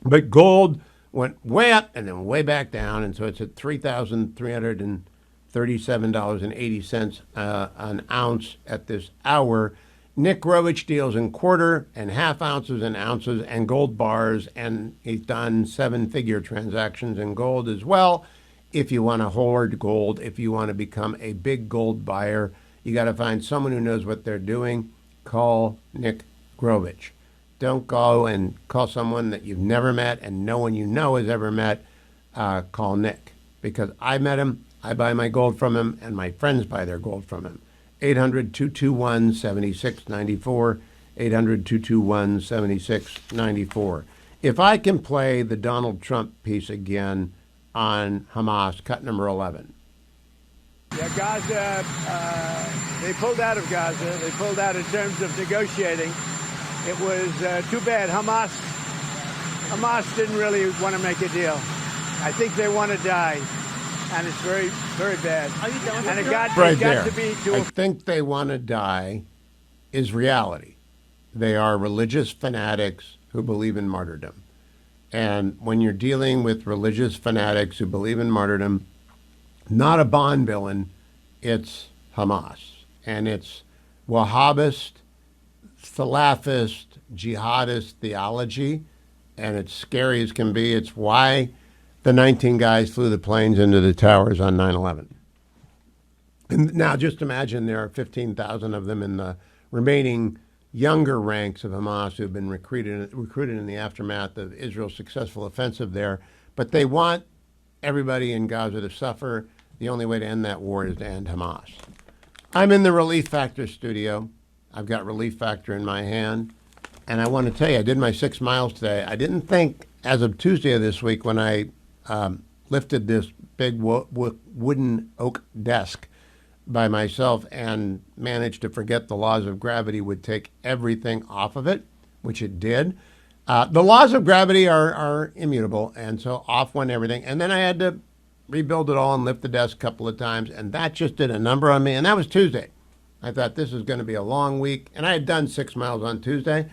Speaker 1: But gold went way up and then way back down, and so it's at $3,337.80 an ounce at this hour. Nick Grovich deals in quarter and half ounces and ounces and gold bars, and he's done seven-figure transactions in gold as well. If you want to hoard gold, if you want to become a big gold buyer, you got to find someone who knows what they're doing. Call Nick Grovich. Don't go and call someone that you've never met and no one you know has ever met. Call Nick, because I met him, I buy my gold from him, and my friends buy their gold from him. 800-221-7694, 800-221-7694. If I can play the Donald Trump piece again on Hamas, cut number 11.
Speaker 5: Yeah, Gaza, they pulled out of Gaza. They pulled out in terms of negotiating. It was too bad. Hamas didn't really want to make a deal. I think they want to die. And it's very, very bad.
Speaker 9: Are you done with
Speaker 5: and it
Speaker 9: your-
Speaker 5: got
Speaker 1: Right
Speaker 5: to be to
Speaker 1: I
Speaker 5: a
Speaker 1: think they want to die is reality. They are religious fanatics who believe in martyrdom. And when you're dealing with religious fanatics who believe in martyrdom, not a Bond villain, it's Hamas. And it's Wahhabist, Salafist, jihadist theology. And it's scary as can be. It's why the 19 guys flew the planes into the towers on 9/11. And now just imagine there are 15,000 of them in the remaining younger ranks of Hamas who have been recruited in the aftermath of Israel's successful offensive there. But they want everybody in Gaza to suffer. The only way to end that war is to end Hamas. I'm in the Relief Factor studio. I've got Relief Factor in my hand. And I want to tell you, I did my 6 miles today. I didn't think, as of Tuesday of this week, when I lifted this big wooden oak desk by myself and managed to forget the laws of gravity would take everything off of it, which it did. The laws of gravity are immutable, and so off went everything. And then I had to rebuild it all and lift the desk a couple of times. And that just did a number on me. And that was Tuesday. I thought this is going to be a long week. And I had done 6 miles on Tuesday,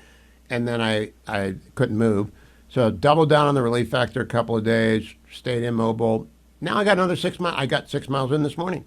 Speaker 1: and then I couldn't move. So doubled down on the relief factor a couple of days, stayed immobile. Now I got another 6 miles. I got 6 miles in this morning.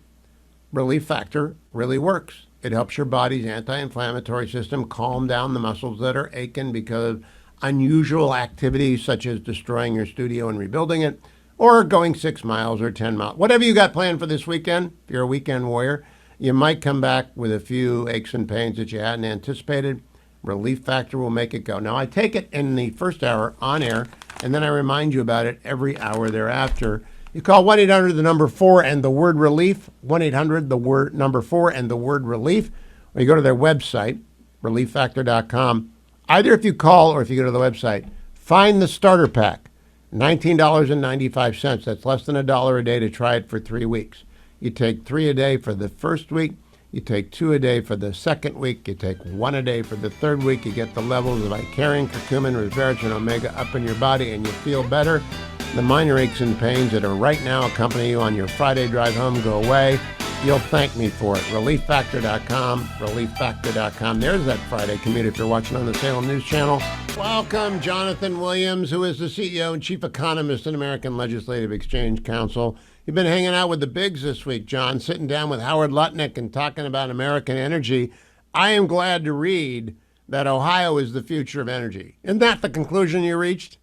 Speaker 1: Relief factor really works. It helps your body's anti-inflammatory system calm down the muscles that are aching because of unusual activities such as destroying your studio and rebuilding it, or going 6 miles or 10 miles. Whatever you got planned for this weekend, if you're a weekend warrior, you might come back with a few aches and pains that you hadn't anticipated. Relief factor will make it go. Now, I take it in the first hour on air, and then I remind you about it every hour thereafter. You call 1-800 the number 4 and the word relief, 1-800 the word number 4 and the word relief, or you go to their website, relieffactor.com. Either if you call or if you go to the website, find the starter pack, $19.95. That's less than $1 a day to try it for 3 weeks. You take 3 a day for the first week. You take 2 a day for the second week. You take 1 a day for the third week. You get the levels of icarian, curcumin, resveratrol, and omega up in your body, and you feel better. The minor aches and pains that are right now accompanying you on your Friday drive home go away. You'll thank me for it. ReliefFactor.com, ReliefFactor.com. There's that Friday commute if you're watching on the Salem News Channel. Welcome, Jonathan Williams, who is the CEO and Chief Economist at American Legislative Exchange Council. You've been hanging out with the bigs this week, John, sitting down with Howard Lutnick and talking about American energy. I am glad to read that Ohio is the future of energy. Isn't that the conclusion you reached?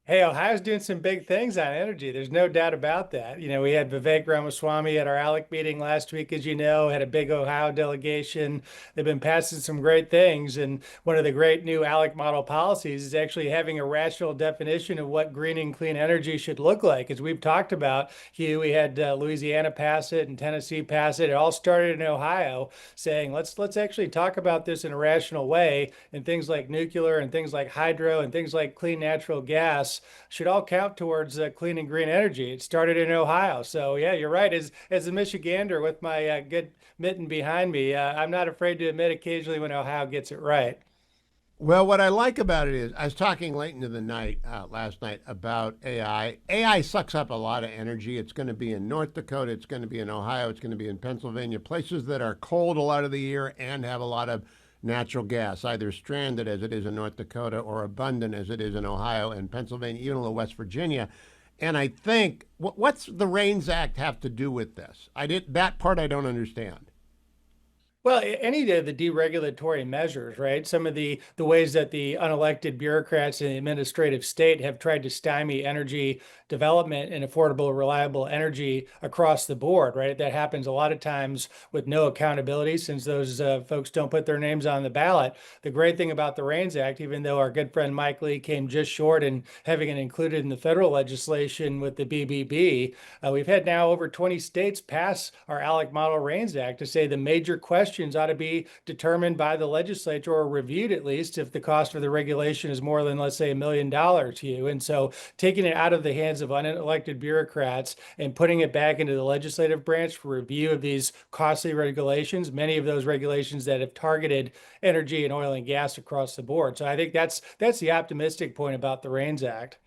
Speaker 10: Hey, Ohio's doing some big things on energy. There's no doubt about that. You know, we had Vivek Ramaswamy at our ALEC meeting last week, as you know, had a big Ohio delegation. They've been passing some great things. And one of the great new ALEC model policies is actually having a rational definition of what green and clean energy should look like. As we've talked about, Hugh, we had Louisiana pass it and Tennessee pass it. It all started in Ohio, saying, let's actually talk about this in a rational way. And things like nuclear and things like hydro and things like clean natural gas should all count towards clean and green energy. It started in Ohio. So yeah, you're right. As a Michigander with my good mitten behind me, I'm not afraid to admit occasionally when Ohio gets it right.
Speaker 1: Well, what I like about it is, I was talking late into the night last night about AI. AI sucks up a lot of energy. It's going to be in North Dakota. It's going to be in Ohio. It's going to be in Pennsylvania, places that are cold a lot of the year and have a lot of natural gas, either stranded as it is in North Dakota or abundant as it is in Ohio and Pennsylvania, even a little West Virginia. And I think, what's the RAINS Act have to do with this? That part I don't understand.
Speaker 10: Well, any of the deregulatory measures, right? Some of the ways that the unelected bureaucrats in the administrative state have tried to stymie energy development and affordable, reliable energy across the board, right? That happens a lot of times with no accountability since those folks don't put their names on the ballot. The great thing about the RAINS Act, even though our good friend Mike Lee came just short in having it included in the federal legislation with the BBB, we've had now over 20 states pass our ALEC model RAINS Act to say the major questions ought to be determined by the legislature or reviewed at least if the cost of the regulation is more than, let's say, $1 million to you. And so taking it out of the hands of unelected bureaucrats and putting it back into the legislative branch for review of these costly regulations, many of those regulations that have targeted energy and oil and gas across the board. So I think that's the optimistic point about the RAINS Act.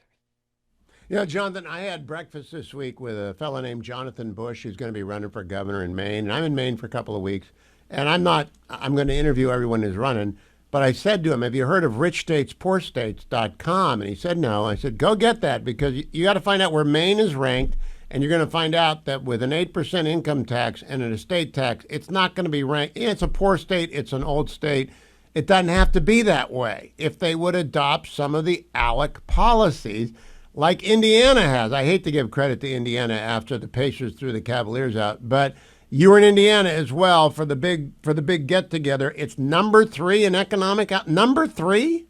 Speaker 1: You know, Jonathan, I had breakfast this week with a fellow named Jonathan Bush, who's going to be running for governor in Maine. And I'm in Maine for a couple of weeks. And I'm going to interview everyone who's running. But I said to him, have you heard of richstatespoorstates.com? And he said, no. I said, go get that, because you got to find out where Maine is ranked. And you're going to find out that with an 8% income tax and an estate tax, it's not going to be ranked. It's a poor state. It's an old state. It doesn't have to be that way if they would adopt some of the ALEC policies like Indiana has. I hate to give credit to Indiana after the Pacers threw the Cavaliers out, but you were in Indiana as well for the big get together. It's number 3 in economic number 3.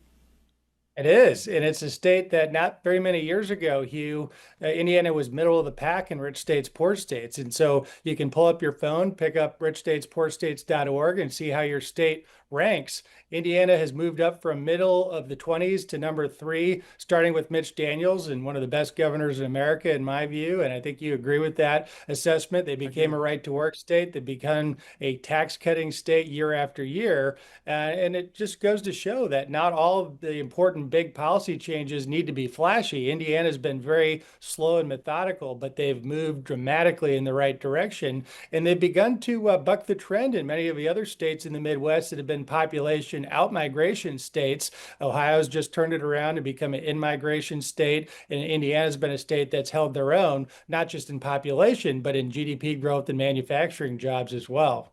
Speaker 10: It is, and it's a state that not very many years ago, Hugh, Indiana was middle of the pack in rich states, poor states. And so you can pull up your phone, pick up richstatespoorstates.org and see how your state ranks. Indiana has moved up from middle of the 20s to number 3, starting with Mitch Daniels, and one of the best governors in America, in my view. And I think you agree with that assessment. They became a right to work state. They become a tax cutting state year after year. And it just goes to show that not all of the important big policy changes need to be flashy. Indiana's been very slow and methodical, but they've moved dramatically in the right direction. And they've begun to buck the trend in many of the other states in the Midwest that have been population out-migration states. Ohio's just turned it around to become an in-migration state, and Indiana's been a state that's held their own, not just in population, but in GDP growth and manufacturing jobs as well.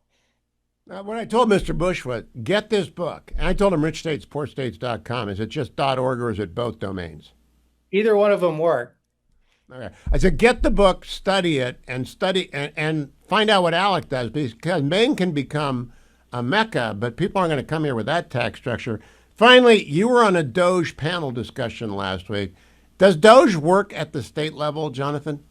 Speaker 1: What I told Mr. Bush was, get this book. And I told him richstatespoorstates.com. Is it just .org or is it both domains?
Speaker 10: Either one of them work.
Speaker 1: Okay. I said, get the book, study it, and find out what ALEC does, because Maine can become a mecca, but people aren't going to come here with that tax structure. Finally, you were on a Doge panel discussion last week. Does Doge work at the state level, Jonathan?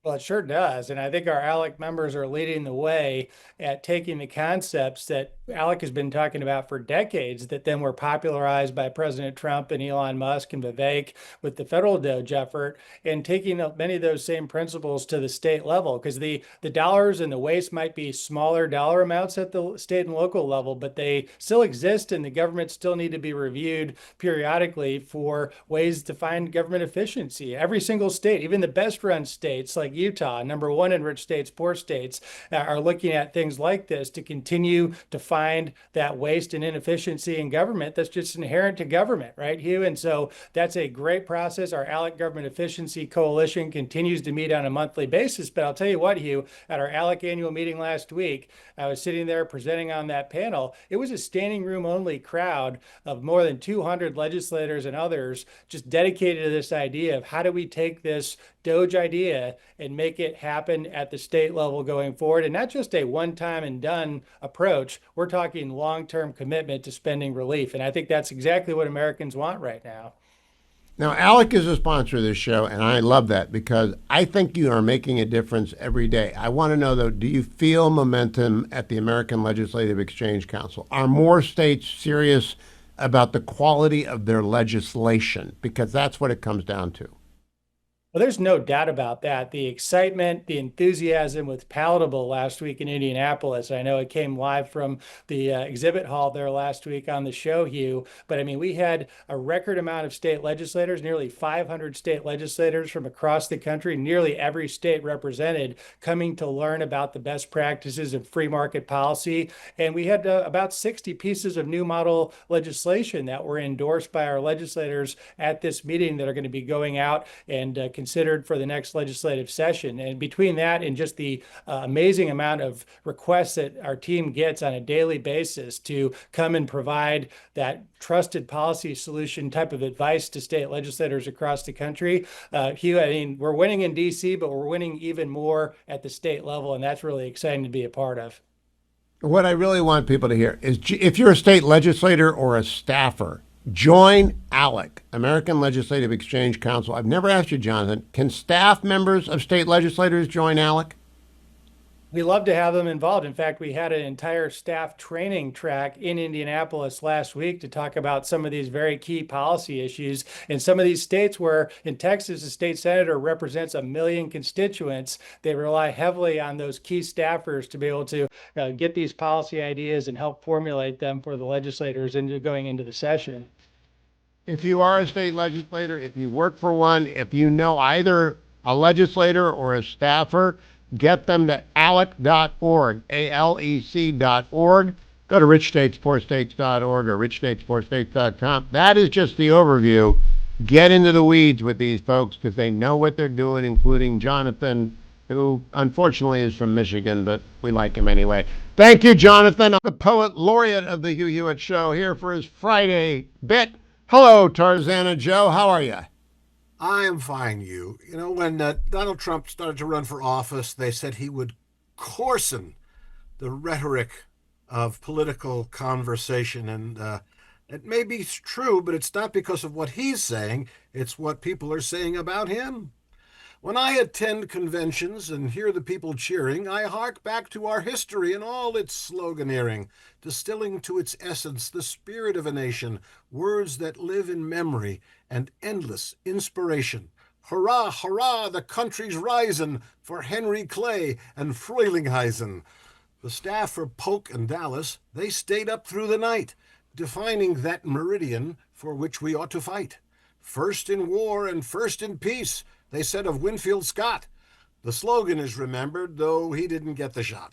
Speaker 10: Well, it sure does. And I think our ALEC members are leading the way at taking the concepts that ALEC has been talking about for decades that then were popularized by President Trump and Elon Musk and Vivek with the federal Doge effort, and taking many of those same principles to the state level, because the dollars and the waste might be smaller dollar amounts at the state and local level, but they still exist, and the government still need to be reviewed periodically for ways to find government efficiency. Every single state, even the best run states like Utah, number 1 in rich states, poor states, are looking at things like this to continue to find that waste and inefficiency in government that's just inherent to government, right, Hugh? And so that's a great process. Our ALEC Government Efficiency Coalition continues to meet on a monthly basis. But I'll tell you what, Hugh, at our ALEC annual meeting last week, I was sitting there presenting on that panel. It was a standing room only crowd of more than 200 legislators and others just dedicated to this idea of how do we take this Doge idea and make it happen at the state level going forward, and not just a one-time and done approach. We're talking long-term commitment to spending relief, and I think that's exactly what Americans want right now.
Speaker 1: Now, ALEC is a sponsor of this show, and I love that because I think you are making a difference every day. I want to know, though, do you feel momentum at the American Legislative Exchange Council? Are more states serious about the quality of their legislation? Because that's what it comes down to.
Speaker 10: Well, there's no doubt about that. The excitement, the enthusiasm was palatable last week in Indianapolis. I know it came live from the exhibit hall there last week on the show, Hugh. But I mean, we had a record amount of state legislators, nearly 500 state legislators from across the country, nearly every state represented, coming to learn about the best practices of free market policy. And we had about 60 pieces of new model legislation that were endorsed by our legislators at this meeting that are going to be going out and considered for the next legislative session. And between that and just the amazing amount of requests that our team gets on a daily basis to come and provide that trusted policy solution type of advice to state legislators across the country, Hugh, I mean, we're winning in D.C., but we're winning even more at the state level, and that's really exciting to be a part of.
Speaker 1: What I really want people to hear is, if you're a state legislator or a staffer, join ALEC, American Legislative Exchange Council. I've never asked you, Jonathan, can staff members of state legislators join ALEC?
Speaker 10: We love to have them involved. In fact, we had an entire staff training track in Indianapolis last week to talk about some of these very key policy issues in some of these states where in Texas, a state senator represents 1 million constituents. They rely heavily on those key staffers to be able to get these policy ideas and help formulate them for the legislators going into the session.
Speaker 1: If you are a state legislator, if you work for one, if you know either a legislator or a staffer, get them to alec.org, ALEC.org. Go to richstatespoorstates.org or richstatespoorstates.com. That is just the overview. Get into the weeds with these folks because they know what they're doing, including Jonathan, who unfortunately is from Michigan, but we like him anyway. Thank you, Jonathan. I'm the poet laureate of the Hugh Hewitt Show, here for his Friday bit. Hello, Tarzana Joe. How are you?
Speaker 11: I am fine, you. You know, when Donald Trump started to run for office, they said he would coarsen the rhetoric of political conversation. And it may be true, but it's not because of what he's saying. It's what people are saying about him. When I attend conventions and hear the people cheering, I hark back to our history and all its sloganeering, distilling to its essence the spirit of a nation, words that live in memory and endless inspiration. Hurrah, hurrah, the country's risin' for Henry Clay and Frelinghuysen. The staff for Polk and Dallas, they stayed up through the night, defining that meridian for which we ought to fight. First in war and first in peace, they said of Winfield Scott. The slogan is remembered, though he didn't get the shot.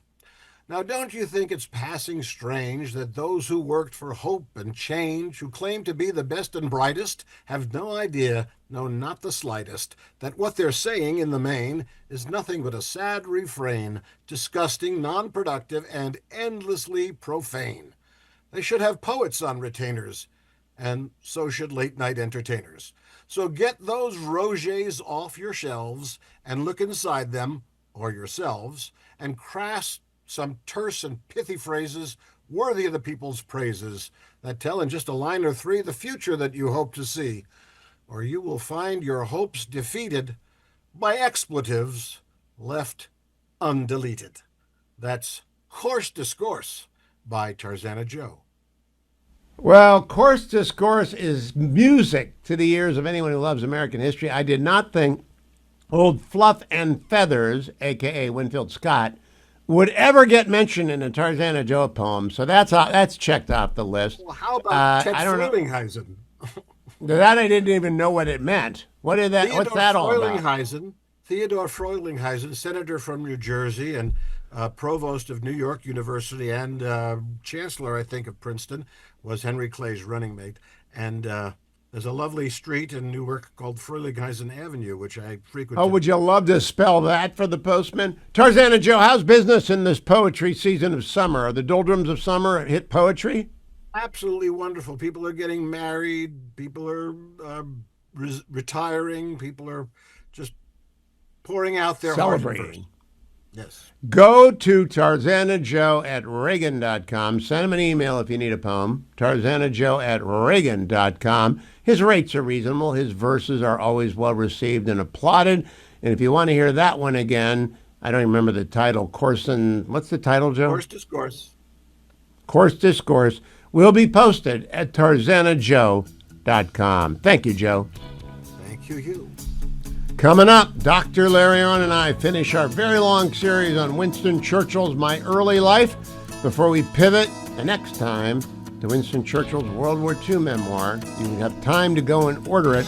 Speaker 11: Now, don't you think it's passing strange that those who worked for hope and change, who claim to be the best and brightest, have no idea, no, not the slightest, that what they're saying in the main is nothing but a sad refrain, disgusting, non-productive, and endlessly profane. They should have poets on retainers, and so should late-night entertainers. So get those Rogers off your shelves and look inside them, or yourselves, and craft some terse and pithy phrases worthy of the people's praises that tell in just a line or three the future that you hope to see, or you will find your hopes defeated by expletives left undeleted. That's Coarse Discourse by Tarzana Joe.
Speaker 1: Well, Coarse Discourse is music to the ears of anyone who loves American history. I did not think old Fluff and Feathers, a.k.a. Winfield Scott, would ever get mentioned in a Tarzana Joe poem. So that's checked off the list.
Speaker 11: Well, how about Ted
Speaker 1: I don't know.
Speaker 11: Frelinghuysen?
Speaker 1: That I didn't even know what it meant. What's that all about?
Speaker 11: Theodore Frelinghuysen, senator from New Jersey and provost of New York University and chancellor, I think, of Princeton, was Henry Clay's running mate. And there's a lovely street in Newark called Frelinghuysen Avenue, which I frequent.
Speaker 1: Oh, would you love to spell that for the postman? Tarzana Joe, how's business in this poetry season of summer? Are the doldrums of summer hit poetry?
Speaker 11: Absolutely wonderful. People are getting married. People are retiring. People are just pouring out their
Speaker 1: celebrating.
Speaker 11: Yes.
Speaker 1: Go to tarzanajoe@reagan.com. Send him an email if you need a poem. tarzanajoe@reagan.com. His rates are reasonable. His verses are always well received and applauded. And if you want to hear that one again, I don't even remember the title. What's the title, Joe?
Speaker 11: Coarse Discourse.
Speaker 1: Coarse Discourse will be posted at tarzanajoe.com. Thank you, Joe.
Speaker 11: Thank you, Hugh.
Speaker 1: Coming up, Dr. Larion and I finish our very long series on Winston Churchill's My Early Life before we pivot the next time to Winston Churchill's World War II memoir. You have time to go and order it